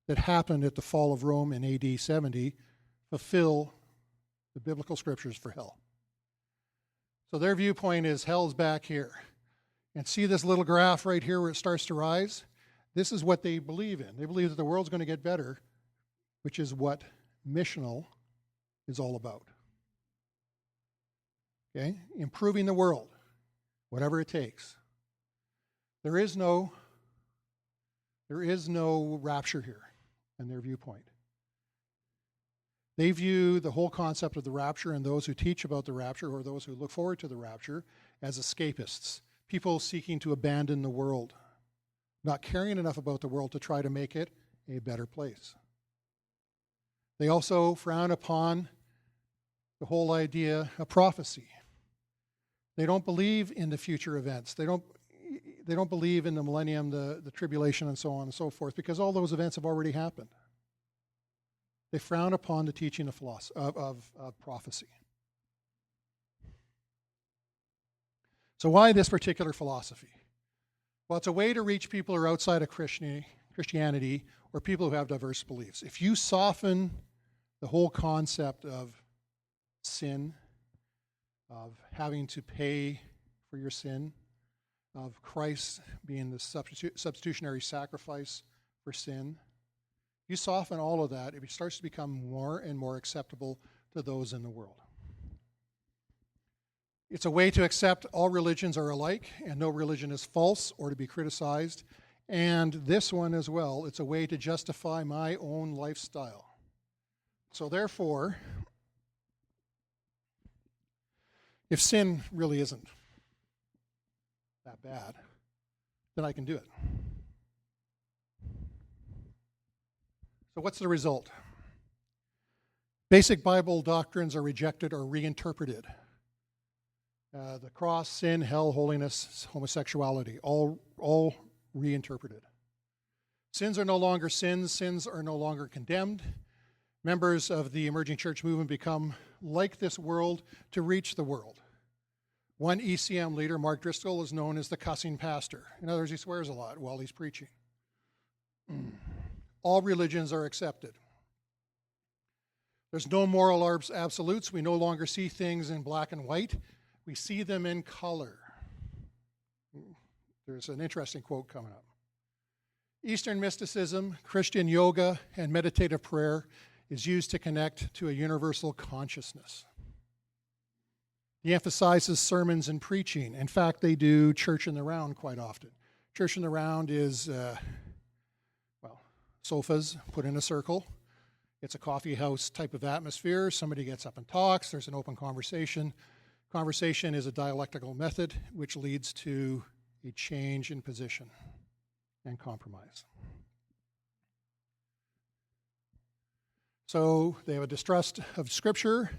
that happened at the fall of Rome in AD 70 fulfill the biblical scriptures for hell. So their viewpoint is hell's back here. And see this little graph right here where it starts to rise? This is what they believe in. They believe that the world's going to get better, which is what missional is all about. Okay? Improving the world, whatever it takes. There is no rapture here in their viewpoint. They view the whole concept of the rapture and those who teach about the rapture or those who look forward to the rapture as escapists, people seeking to abandon the world, not caring enough about the world to try to make it a better place. They also frown upon the whole idea of prophecy. They don't believe in the future events. They don't believe in the millennium, the tribulation, and so on and so forth, because all those events have already happened. They frown upon the teaching of prophecy. So why this particular philosophy? Well, it's a way to reach people who are outside of Christianity or people who have diverse beliefs. If you soften the whole concept of sin, of having to pay for your sin, of Christ being the substitutionary sacrifice for sin, you soften all of that, it starts to become more and more acceptable to those in the world. It's a way to accept all religions are alike and no religion is false or to be criticized. And this one as well, it's a way to justify my own lifestyle. So therefore, if sin really isn't that bad, then I can do it. So what's the result? Basic Bible doctrines are rejected or reinterpreted. The cross, sin, hell, holiness, homosexuality, all reinterpreted. Sins are no longer sins. Sins are no longer condemned. Members of the emerging church movement become like this world to reach the world. One ECM leader, Mark Driscoll, is known as the cussing pastor. In other words, he swears a lot while he's preaching. All religions are accepted. There's no moral absolutes. We no longer see things in black and white. We see them in color. There's an interesting quote coming up. Eastern mysticism, Christian yoga, and meditative prayer is used to connect to a universal consciousness. He emphasizes sermons and preaching. In fact, they do church in the round quite often. Church in the round is, sofas put in a circle. It's a coffee house type of atmosphere. Somebody gets up and talks. There's an open conversation. Conversation is a dialectical method which leads to a change in position and compromise. So they have a distrust of Scripture.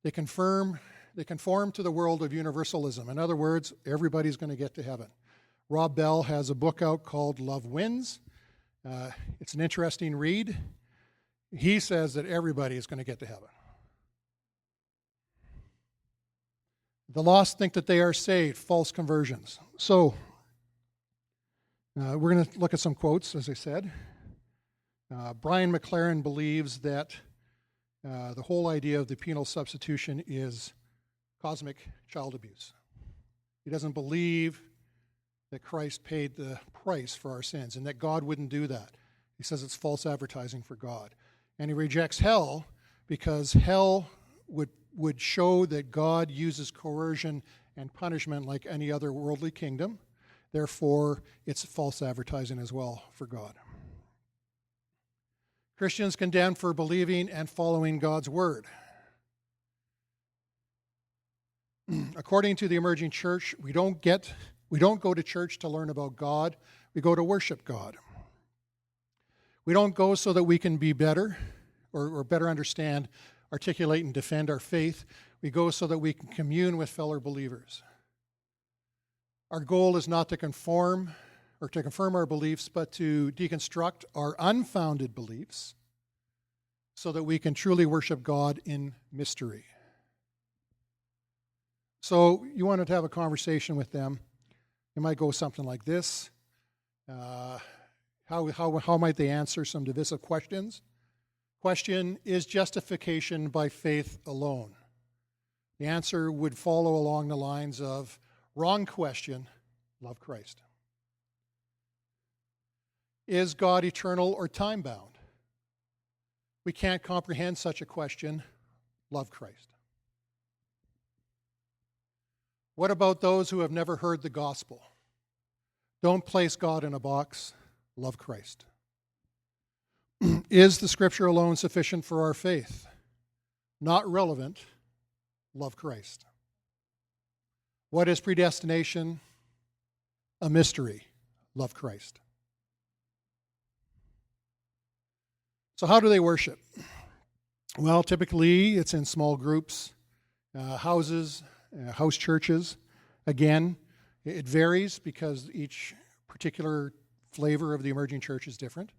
They conform to the world of universalism. In other words, everybody's going to get to heaven. Rob Bell has a book out called Love Wins. It's an interesting read. He says that everybody is going to get to heaven. The lost think that they are saved, false conversions. So, we're going to look at some quotes, as I said. Brian McLaren believes that the whole idea of the penal substitution is cosmic child abuse. He doesn't believe that Christ paid the price for our sins and that God wouldn't do that. He says it's false advertising for God. And he rejects hell because hell would show that God uses coercion and punishment like any other worldly kingdom. Therefore, it's false advertising as well for God. Christians condemned for believing and following God's word. According to the emerging church, we don't go to church to learn about God. We go to worship God. We don't go so that we can be better or better understand, articulate, and defend our faith. We go so that we can commune with fellow believers. Our goal is not to conform or to confirm our beliefs, but to deconstruct our unfounded beliefs so that we can truly worship God in mystery. So you wanted to have a conversation with them. It might go something like this. How might they answer some divisive questions? Question, is justification by faith alone? The answer would follow along the lines of, wrong question, love Christ. Is God eternal or time-bound? We can't comprehend such a question, love Christ. What about those who have never heard the gospel? Don't place God in a box, love Christ. Is the Scripture alone sufficient for our faith? Not relevant, love Christ. What is predestination? A mystery, love Christ. So how do they worship? Well, typically it's in small groups, houses, house churches. Again, it varies because each particular flavor of the emerging church is different.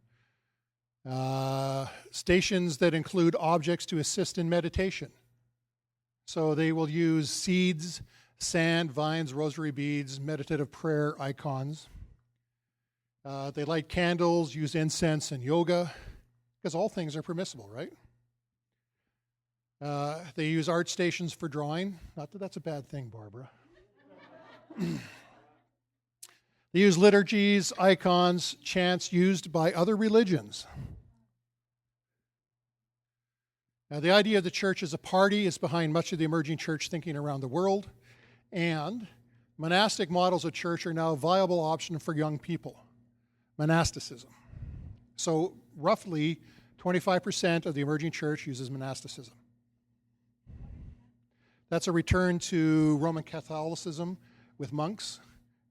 Stations that include objects to assist in meditation. So they will use seeds, sand, vines, rosary beads, meditative prayer icons. They light candles, use incense and yoga, because all things are permissible, right? They use art stations for drawing. Not that that's a bad thing, Barbara. They use liturgies, icons, chants used by other religions. Now, the idea of the church as a party is behind much of the emerging church thinking around the world, and monastic models of church are now a viable option for young people. Monasticism. So roughly 25% of the emerging church uses monasticism. That's a return to Roman Catholicism with monks,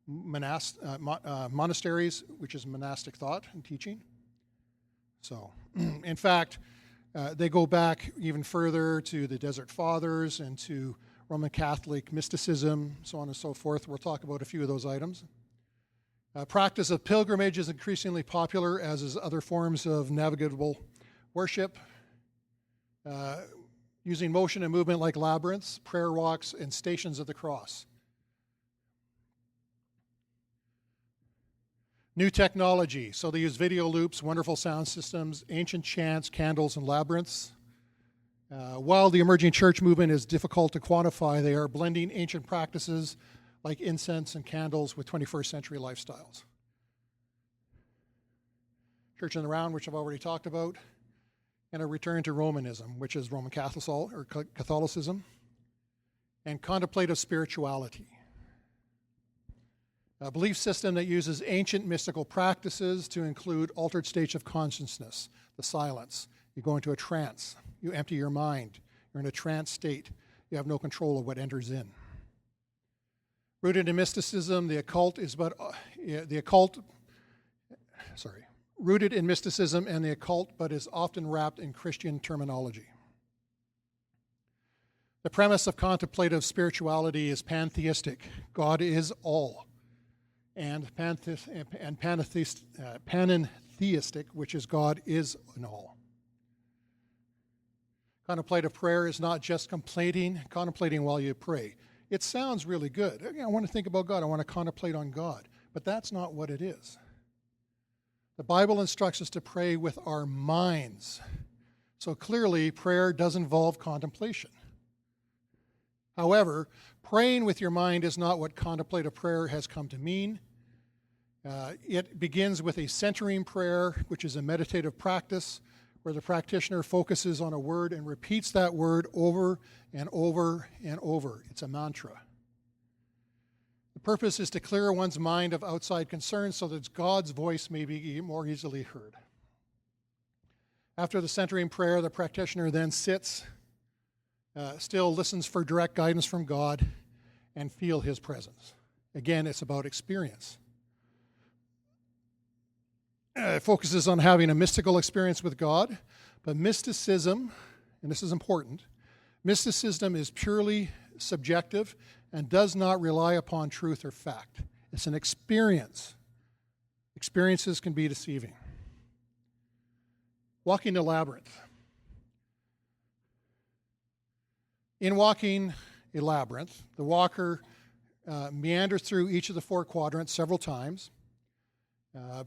monasteries, which is monastic thought and teaching. So, in fact, they go back even further to the Desert Fathers and to Roman Catholic mysticism, so on and so forth. We'll talk about a few of those items. Practice of pilgrimage is increasingly popular, as is other forms of navigable worship. using motion and movement like labyrinths, prayer walks, and stations of the cross. New technology, so they use video loops, wonderful sound systems, ancient chants, candles, and labyrinths. While the emerging church movement is difficult to quantify, they are blending ancient practices like incense and candles with 21st century lifestyles. Church in the Round, which I've already talked about, and a return to Romanism, which is Roman Catholicism, and contemplative spirituality. A belief system that uses ancient mystical practices to include altered states of consciousness, the silence. You go into a trance. You empty your mind. You're in a trance state. You have no control of what enters in. Rooted in mysticism, rooted in mysticism and the occult, but is often wrapped in Christian terminology. The premise of contemplative spirituality is pantheistic. God is all. And panentheistic, which is God is in all. Contemplative prayer is not just contemplating while you pray. It sounds really good. I want to think about God. I want to contemplate on God. But that's not what it is. The Bible instructs us to pray with our minds. So clearly, prayer does involve contemplation. However, praying with your mind is not what contemplative prayer has come to mean. It begins with a centering prayer, which is a meditative practice where the practitioner focuses on a word and repeats that word over and over and over. It's a mantra. The purpose is to clear one's mind of outside concerns so that God's voice may be more easily heard. After the centering prayer, the practitioner then sits, still listens for direct guidance from God, and feel His presence. Again, it's about experience. It focuses on having a mystical experience with God, but mysticism, and this is important, mysticism is purely subjective and does not rely upon truth or fact. It's an experience. Experiences can be deceiving. Walking a labyrinth. In walking a labyrinth, the walker meanders through each of the four quadrants several times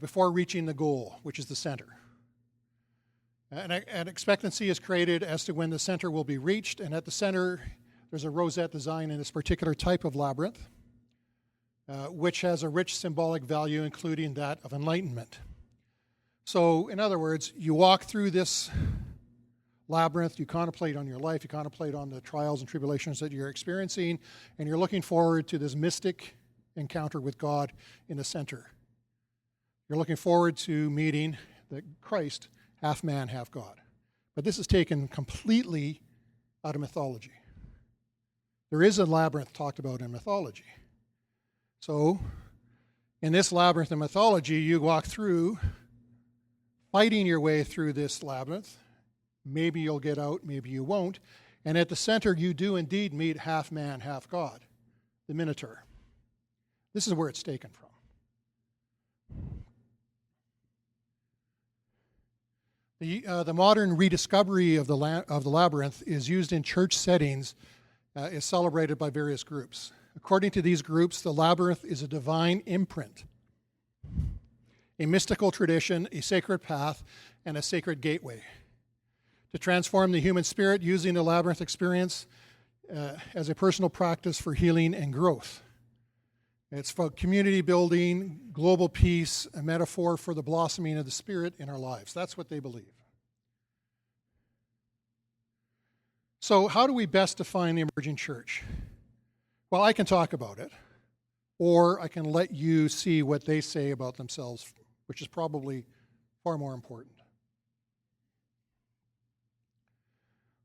before reaching the goal, which is the center. An expectancy is created as to when the center will be reached, and at the center there's a rosette design in this particular type of labyrinth, which has a rich symbolic value, including that of enlightenment. So, in other words, you walk through this labyrinth, you contemplate on your life, you contemplate on the trials and tribulations that you're experiencing, and you're looking forward to this mystic encounter with God in the center. You're looking forward to meeting the Christ, half man, half God. But this is taken completely out of mythology. There is a labyrinth talked about in mythology. So, in this labyrinth in mythology, you walk through, fighting your way through this labyrinth. Maybe you'll get out, maybe you won't. And at the center, you do indeed meet half man, half God, the Minotaur. This is where it's taken from. The modern rediscovery of the labyrinth is used in church settings, is celebrated by various groups. According to these groups, the labyrinth is a divine imprint, a mystical tradition, a sacred path, and a sacred gateway to transform the human spirit using the labyrinth experience as a personal practice for healing and growth. It's for community building, global peace, a metaphor for the blossoming of the Spirit in our lives. That's what they believe. So how do we best define the emerging church? Well, I can talk about it, or I can let you see what they say about themselves, which is probably far more important.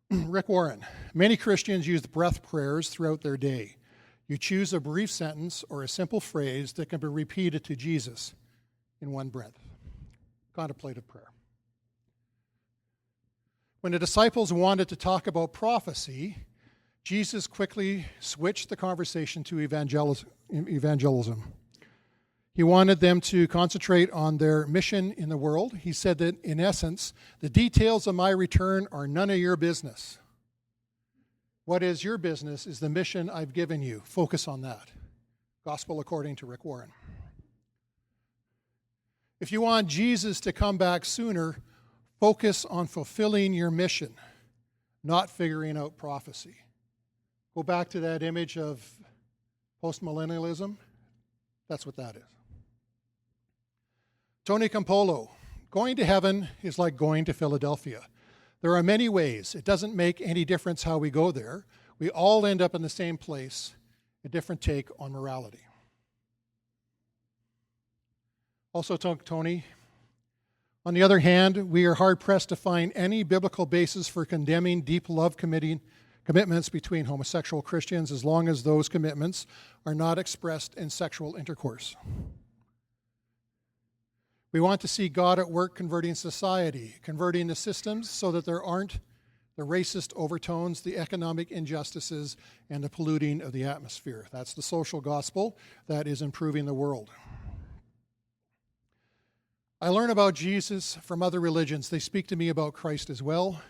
Rick Warren. Many Christians use breath prayers throughout their day. You choose a brief sentence or a simple phrase that can be repeated to Jesus in one breath. Contemplative prayer. When the disciples wanted to talk about prophecy, Jesus quickly switched the conversation to evangelism. He wanted them to concentrate on their mission in the world. He said that, in essence, the details of my return are none of your business. What is your business is the mission I've given you. Focus on that. Gospel according to Rick Warren. If you want Jesus to come back sooner, focus on fulfilling your mission, not figuring out prophecy. Go back to that image of postmillennialism. That's what that is. Tony Campolo, going to heaven is like going to Philadelphia. There are many ways. It doesn't make any difference how we go there. We all end up in the same place, a different take on morality. Also, Tony, on the other hand, we are hard-pressed to find any biblical basis for condemning deep love commitments between homosexual Christians as long as those commitments are not expressed in sexual intercourse. We want to see God at work converting society, converting the systems so that there aren't the racist overtones, the economic injustices, and the polluting of the atmosphere. That's the social gospel that is improving the world. I learn about Jesus from other religions. They speak to me about Christ as well,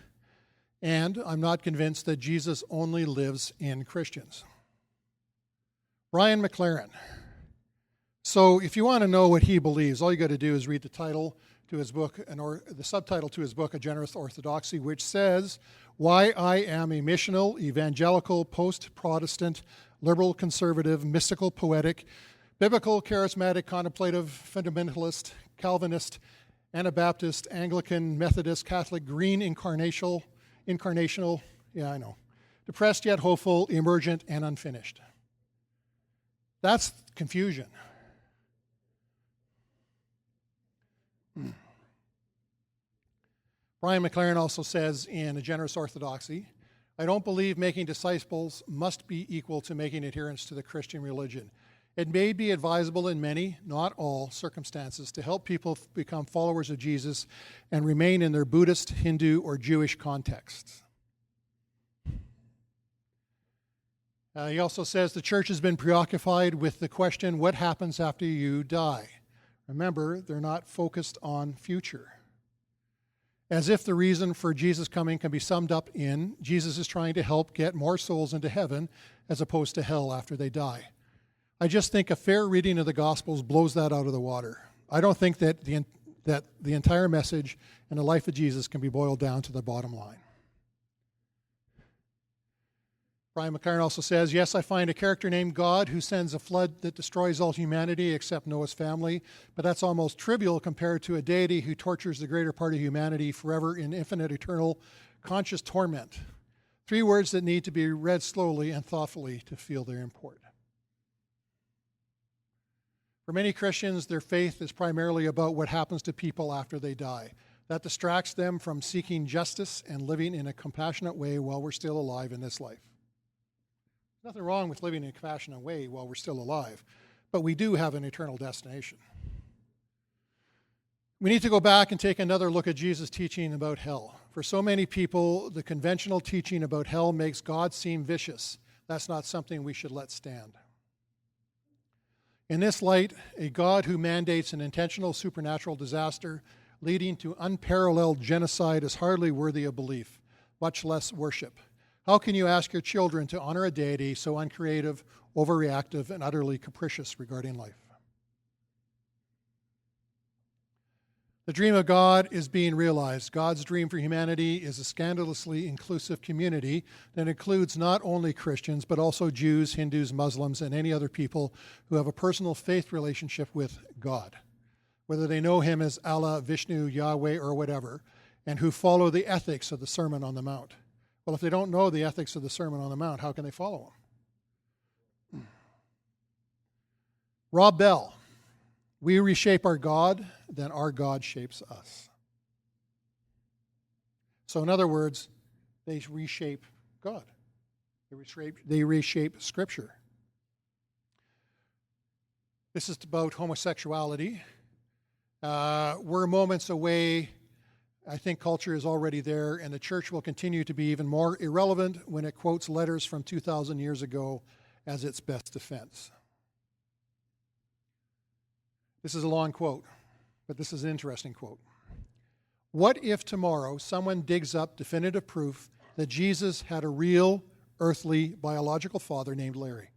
and I'm not convinced that Jesus only lives in Christians. Brian McLaren. So if you want to know what he believes, all you got to do is read the title to his book, the subtitle to his book, A Generous Orthodoxy, which says, Why I Am a Missional, Evangelical, Post-Protestant, Liberal, Conservative, Mystical, Poetic, Biblical, Charismatic, Contemplative, Fundamentalist, Calvinist, Anabaptist, Anglican, Methodist, Catholic, Green, Incarnational, depressed yet hopeful, emergent, and unfinished. That's confusion. Brian McLaren also says in A Generous Orthodoxy, I don't believe making disciples must be equal to making adherence to the Christian religion. It may be advisable in many, not all, circumstances to help people become followers of Jesus and remain in their Buddhist, Hindu, or Jewish contexts. He also says the church has been preoccupied with the question, what happens after you die? Remember, they're not focused on future. As if the reason for Jesus coming can be summed up in Jesus is trying to help get more souls into heaven as opposed to hell after they die. I just think a fair reading of the Gospels blows that out of the water. I don't think that the entire message and the life of Jesus can be boiled down to the bottom line. Brian McLaren also says, yes, I find a character named God who sends a flood that destroys all humanity except Noah's family, but that's almost trivial compared to a deity who tortures the greater part of humanity forever in infinite, eternal, conscious torment. 3 words that need to be read slowly and thoughtfully to feel their import. For many Christians, their faith is primarily about what happens to people after they die. That distracts them from seeking justice and living in a compassionate way while we're still alive in this life. Nothing wrong with living in a compassionate way while we're still alive, but we do have an eternal destination. We need to go back and take another look at Jesus' teaching about hell. For so many people, the conventional teaching about hell makes God seem vicious. That's not something we should let stand. In this light, a God who mandates an intentional supernatural disaster leading to unparalleled genocide is hardly worthy of belief, much less worship. How can you ask your children to honor a deity so uncreative, overreactive, and utterly capricious regarding life? The dream of God is being realized. God's dream for humanity is a scandalously inclusive community that includes not only Christians, but also Jews, Hindus, Muslims, and any other people who have a personal faith relationship with God, whether they know him as Allah, Vishnu, Yahweh, or whatever, and who follow the ethics of the Sermon on the Mount. Well, if they don't know the ethics of the Sermon on the Mount, how can they follow them? Rob Bell, we reshape our God, then our God shapes us. So in other words, they reshape God. They reshape Scripture. This is about homosexuality. We're moments away. I think culture is already there, and the church will continue to be even more irrelevant when it quotes letters from 2,000 years ago as its best defense. This is a long quote, but this is an interesting quote. What if tomorrow someone digs up definitive proof that Jesus had a real, earthly, biological father named Larry?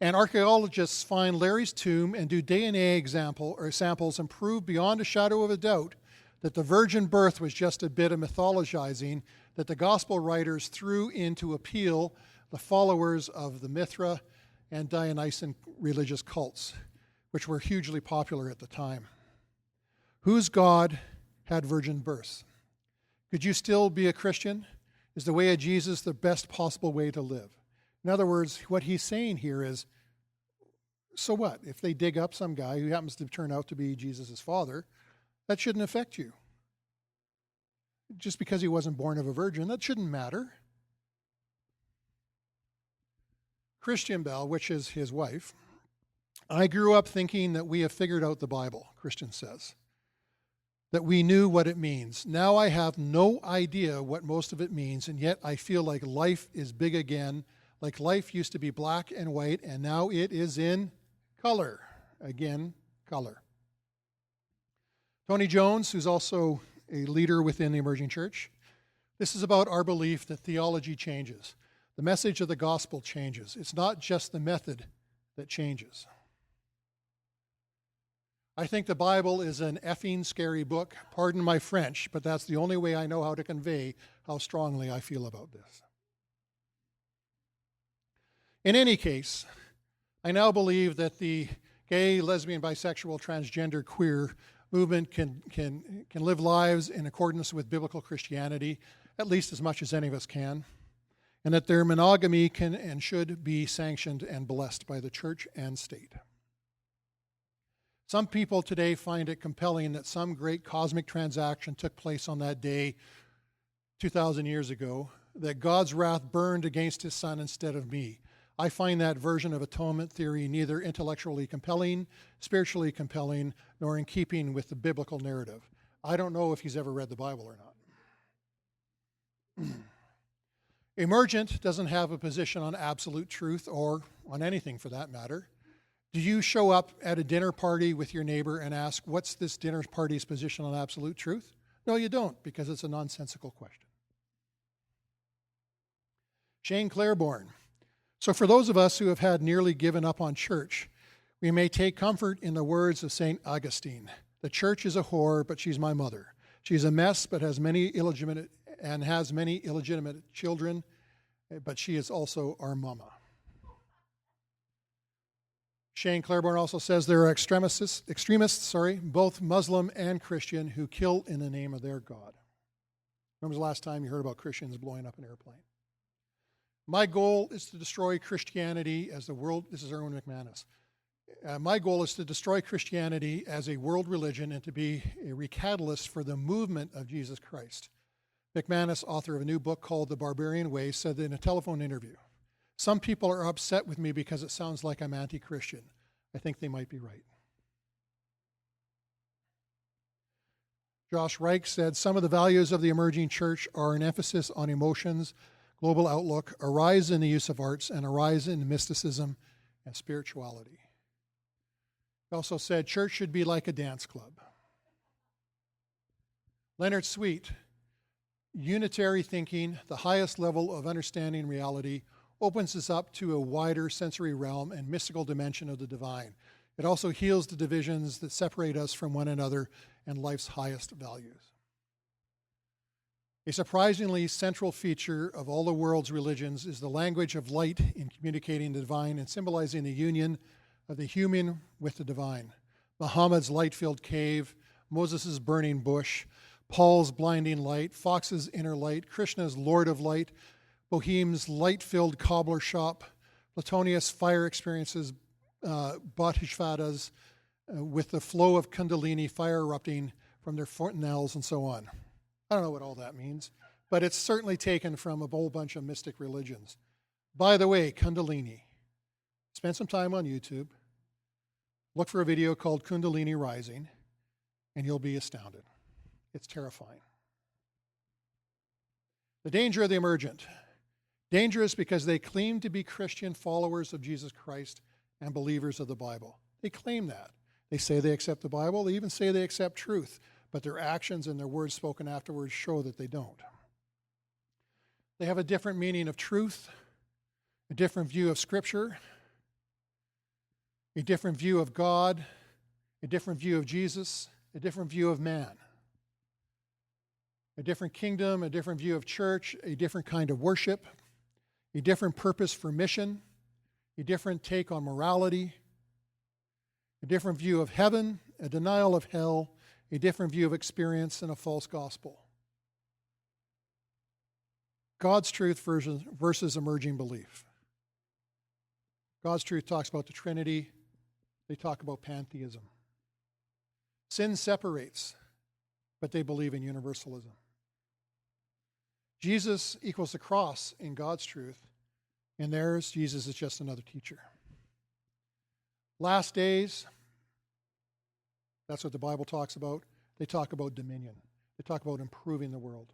And archaeologists find Larry's tomb and do DNA samples and prove beyond a shadow of a doubt that the virgin birth was just a bit of mythologizing that the gospel writers threw in to appeal the followers of the Mithra and Dionysian religious cults, which were hugely popular at the time. Whose God had virgin births? Could you still be a Christian? Is the way of Jesus the best possible way to live? In other words, what he's saying here is, so what? If they dig up some guy who happens to turn out to be Jesus' father, that shouldn't affect you. Just because he wasn't born of a virgin, that shouldn't matter. Christian Bell, which is his wife, I grew up thinking that we have figured out the Bible, Christian says, that we knew what it means. Now I have no idea what most of it means, and yet I feel like life is big again, like life used to be black and white, and now it is in color. Again, color. Tony Jones, who's also a leader within the Emerging Church, this is about our belief that theology changes. The message of the gospel changes. It's not just the method that changes. I think the Bible is an effing scary book. Pardon my French, but that's the only way I know how to convey how strongly I feel about this. In any case, I now believe that the gay, lesbian, bisexual, transgender, queer movement can live lives in accordance with biblical Christianity, at least as much as any of us can, and that their monogamy can and should be sanctioned and blessed by the church and state. Some people today find it compelling that some great cosmic transaction took place on that day 2,000 years ago, that God's wrath burned against his son instead of me. I find that version of atonement theory neither intellectually compelling, spiritually compelling, nor in keeping with the biblical narrative. I don't know if he's ever read the Bible or not. Emergent doesn't have a position on absolute truth or on anything for that matter. Do you show up at a dinner party with your neighbor and ask, what's this dinner party's position on absolute truth? No, you don't, because it's a nonsensical question. Shane Claiborne. So for those of us who have had nearly given up on church, we may take comfort in the words of St. Augustine. The church is a whore, but she's my mother. She's a mess, but has many illegitimate children, but she is also our mama. Shane Claiborne also says there are extremists, both Muslim and Christian, who kill in the name of their God. When was the last time you heard about Christians blowing up an airplane? My goal is to destroy Christianity as the world, this is Erwin McManus. My goal is to destroy Christianity as a world religion and to be a recatalyst for the movement of Jesus Christ. McManus, author of a new book called The Barbarian Way, said in a telephone interview, some people are upset with me because it sounds like I'm anti-Christian. I think they might be right. Josh Reich said, some of the values of the emerging church are an emphasis on emotions, global outlook, a rise in the use of arts, and a rise in mysticism and spirituality. He also said, church should be like a dance club. Leonard Sweet, unitary thinking, the highest level of understanding reality, opens us up to a wider sensory realm and mystical dimension of the divine. It also heals the divisions that separate us from one another and life's highest values. A surprisingly central feature of all the world's religions is the language of light in communicating the divine and symbolizing the union of the human with the divine. Muhammad's light-filled cave, Moses' burning bush, Paul's blinding light, Fox's inner light, Krishna's Lord of Light, Bohem's light-filled cobbler shop, Platonius' fire experiences, Bodhisattvas, with the flow of Kundalini fire erupting from their fontanelles and so on. I don't know what all that means, but it's certainly taken from a whole bunch of mystic religions. By the way, Kundalini. Spend some time on YouTube. Look for a video called Kundalini Rising, and you'll be astounded. It's terrifying. The danger of the emergent. Dangerous because they claim to be Christian followers of Jesus Christ and believers of the Bible. They claim that. They say they accept the Bible. They even say they accept truth, but their actions and their words spoken afterwards show that they don't. They have a different meaning of truth, a different view of Scripture, a different view of God, a different view of Jesus, a different view of man, a different kingdom, a different view of church, a different kind of worship, a different purpose for mission, a different take on morality, a different view of heaven, a denial of hell, a different view of experience, and a false gospel. God's truth versus emerging belief. God's truth talks about the Trinity. They talk about pantheism. Sin separates, but they believe in universalism. Jesus equals the cross in God's truth. In theirs, Jesus is just another teacher. Last days, that's what the Bible talks about. They talk about dominion. They talk about improving the world.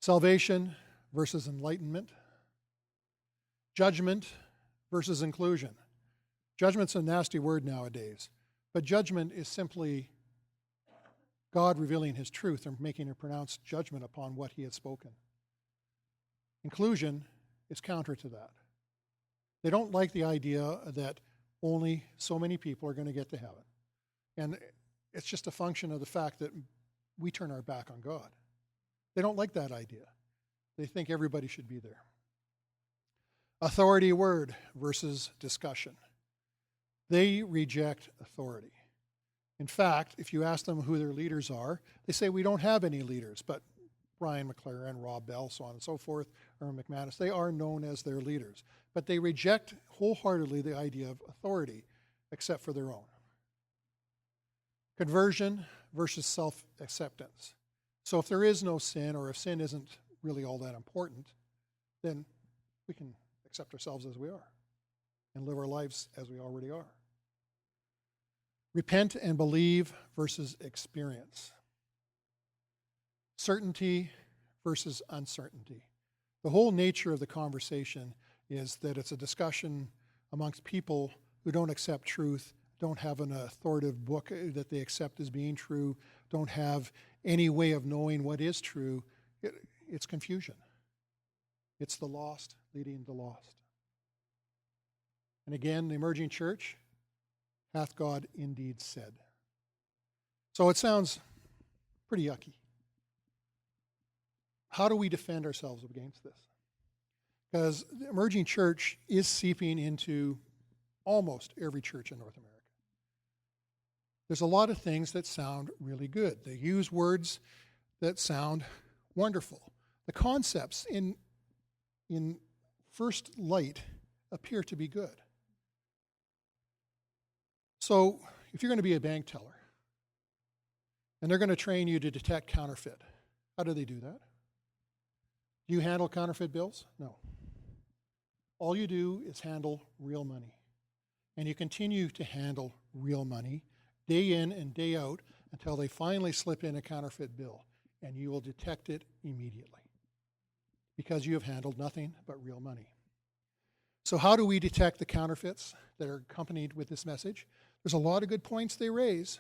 Salvation versus enlightenment. Judgment versus inclusion. Judgment's a nasty word nowadays, but judgment is simply God revealing his truth and making a pronounced judgment upon what he has spoken. Inclusion is counter to that. They don't like the idea that only so many people are going to get to heaven. And it's just a function of the fact that we turn our back on God. They don't like that idea. They think everybody should be there. Authority word versus discussion. They reject authority. In fact, if you ask them who their leaders are, they say we don't have any leaders, but Brian McLaren, Rob Bell, so on and so forth, Erwin McManus, they are known as their leaders. But they reject wholeheartedly the idea of authority, except for their own. Conversion versus self-acceptance. So if there is no sin, or if sin isn't really all that important, then we can accept ourselves as we are and live our lives as we already are. Repent and believe versus experience. Certainty versus uncertainty. The whole nature of the conversation is that it's a discussion amongst people who don't accept truth, don't have an authoritative book that they accept as being true, don't have any way of knowing what is true. It's confusion. It's the lost leading the lost. And again, the emerging church, hath God indeed said. So it sounds pretty yucky. How do we defend ourselves against this? Because the emerging church is seeping into almost every church in North America. There's a lot of things that sound really good. They use words that sound wonderful. The concepts in first light appear to be good. So if you're going to be a bank teller and they're going to train you to detect counterfeit, how do they do that? Do you handle counterfeit bills? No. All you do is handle real money. And you continue to handle real money day in and day out until they finally slip in a counterfeit bill, and you will detect it immediately because you have handled nothing but real money. So how do we detect the counterfeits that are accompanied with this message? There's a lot of good points they raise,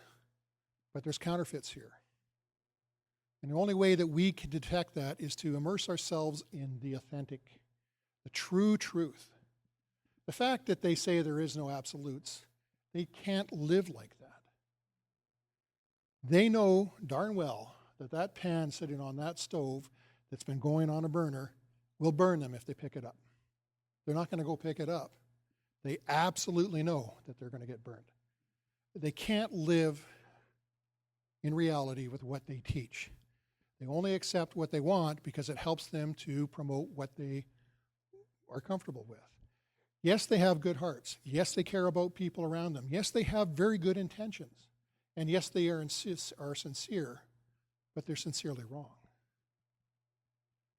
but there's counterfeits here. And the only way that we can detect that is to immerse ourselves in the authentic, the true truth. The fact that they say there is no absolutes, they can't live like that. They know darn well that that pan sitting on that stove that's been going on a burner will burn them if they pick it up. They're not going to go pick it up. They absolutely know that they're going to get burned. They can't live in reality with what they teach. They only accept what they want because it helps them to promote what they are comfortable with. Yes, they have good hearts. Yes, they care about people around them. Yes, they have very good intentions. And yes, they are sincere, but they're sincerely wrong.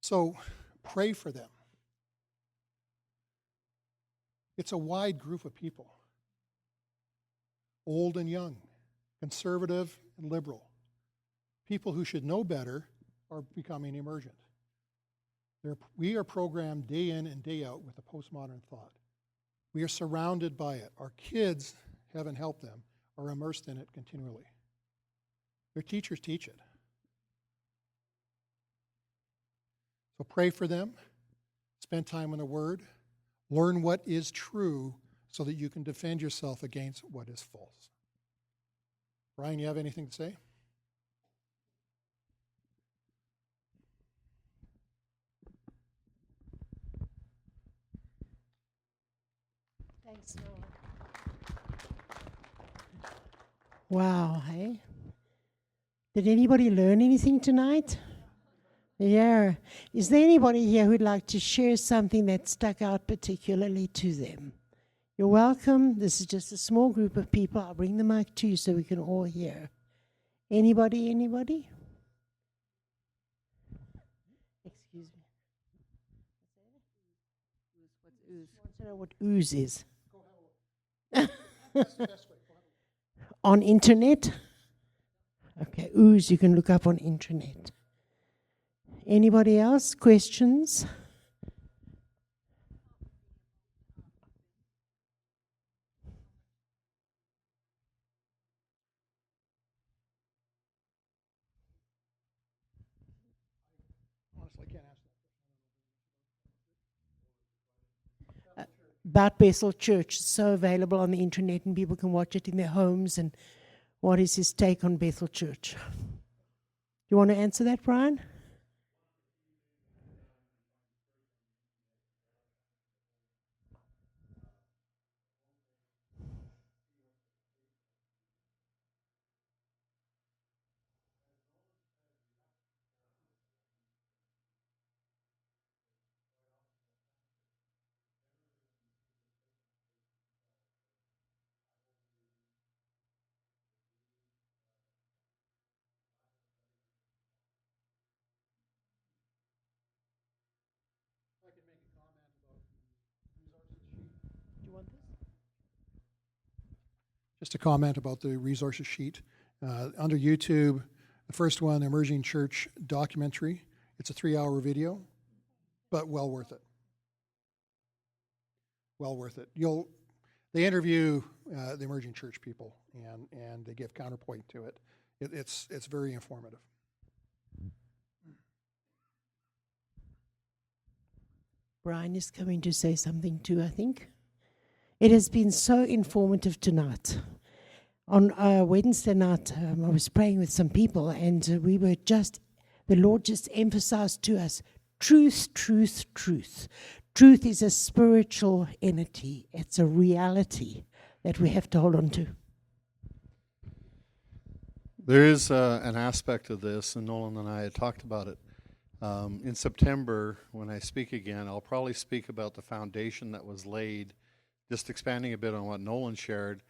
So pray for them. It's a wide group of people, old and young, conservative and liberal. People who should know better are becoming emergent. We are programmed day in and day out with a postmodern thought. We are surrounded by it. Our kids heaven help them, are immersed in it continually. Their teachers teach it. So pray for them, spend time in the Word, learn what is true so that you can defend yourself against what is false. Brian, you have anything to say? Thanks, Noah. Wow, hey? Did anybody learn anything tonight? Yeah. Is there anybody here who'd like to share something that stuck out particularly to them? You're welcome. This is just a small group of people. I'll bring the mic to you so we can all hear. Anybody? Excuse me. What's ooze? I want to know what ooze is. On internet? Okay, ooze you can look up on internet. Anybody else? Questions? Honestly, I can't answer. About Bethel Church. It's so available on the internet and people can watch it in their homes. And what is his take on Bethel Church? You want to answer that, Brian? I can make a comment about the resources sheet. Do you want this? Just a comment about the resources sheet. Under YouTube, the first one, Emerging Church Documentary. It's a 3-hour video, but well worth it. Well worth it. They interview the emerging church people, and they give counterpoint to it. It's very informative. Brian is coming to say something too, I think. It has been so informative tonight. On Wednesday night, I was praying with some people, and the Lord just emphasized to us, truth, truth, truth. Truth is a spiritual entity. It's a reality that we have to hold on to. There is an aspect of this, and Nolan and I had talked about it. In September, when I speak again, I'll probably speak about the foundation that was laid, just expanding a bit on what Nolan shared,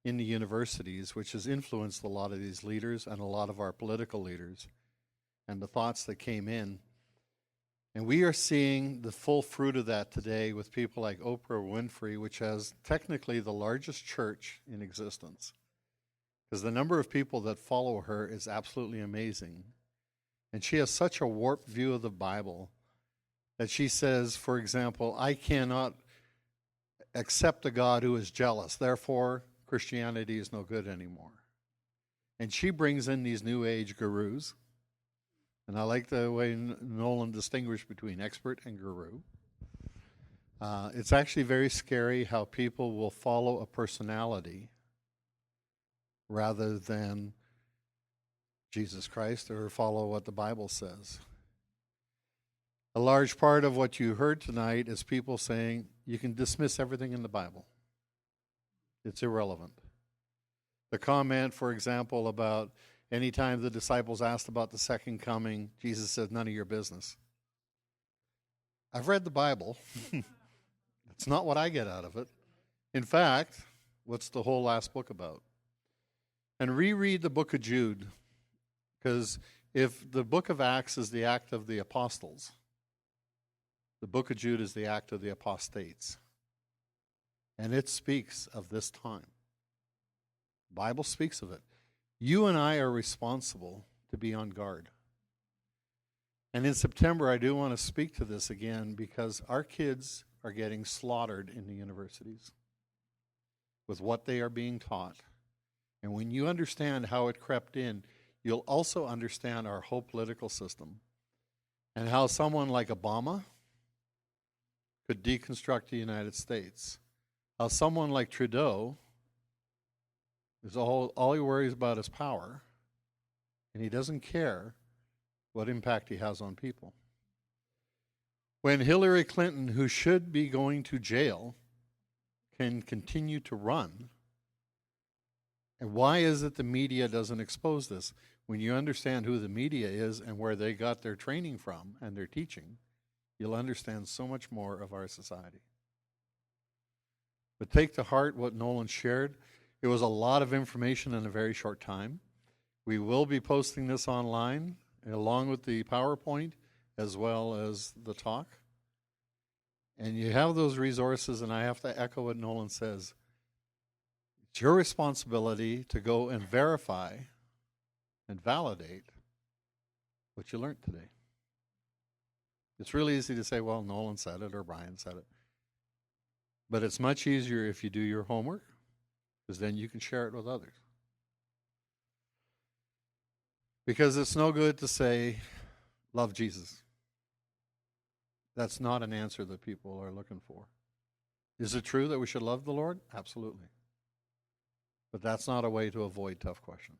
in the universities, which has influenced a lot of these leaders and a lot of our political leaders, and the thoughts that came in. And we are seeing the full fruit of that today with people like Oprah Winfrey, which has technically the largest church in existence, because the number of people that follow her is absolutely amazing. And she has such a warped view of the Bible that she says, for example, I cannot accept a God who is jealous, therefore Christianity is no good anymore. And she brings in these New Age gurus. And I like the way Nolan distinguished between expert and guru. It's actually very scary how people will follow a personality rather than Jesus Christ or follow what the Bible says. A large part of what you heard tonight is people saying you can dismiss everything in the Bible. It's irrelevant. The comment, for example, about anytime the disciples asked about the second coming, Jesus said, none of your business. I've read the Bible. It's not what I get out of it. In fact, what's the whole last book about? And reread the book of Jude, because if the book of Acts is the act of the apostles, the book of Jude is the act of the apostates. And it speaks of this time. The Bible speaks of it. You and I are responsible to be on guard. And in September, I do want to speak to this again because our kids are getting slaughtered in the universities. with what they are being taught. And when you understand how it crept in, you'll also understand our whole political system and how someone like Obama could deconstruct the United States. How someone like Trudeau is all he worries about is power, and he doesn't care what impact he has on people. When Hillary Clinton, who should be going to jail, can continue to run, and why is it the media doesn't expose this? When you understand who the media is and where they got their training from and their teaching, you'll understand so much more of our society. But take to heart what Nolan shared. It was a lot of information in a very short time. We will be posting this online along with the PowerPoint as well as the talk. And you have those resources, and I have to echo what Nolan says. It's your responsibility to go and verify and validate what you learned today. It's really easy to say, well, Nolan said it or Brian said it. But it's much easier if you do your homework, because then you can share it with others. Because it's no good to say, love Jesus. That's not an answer that people are looking for. Is it true that we should love the Lord? Absolutely. But that's not a way to avoid tough questions.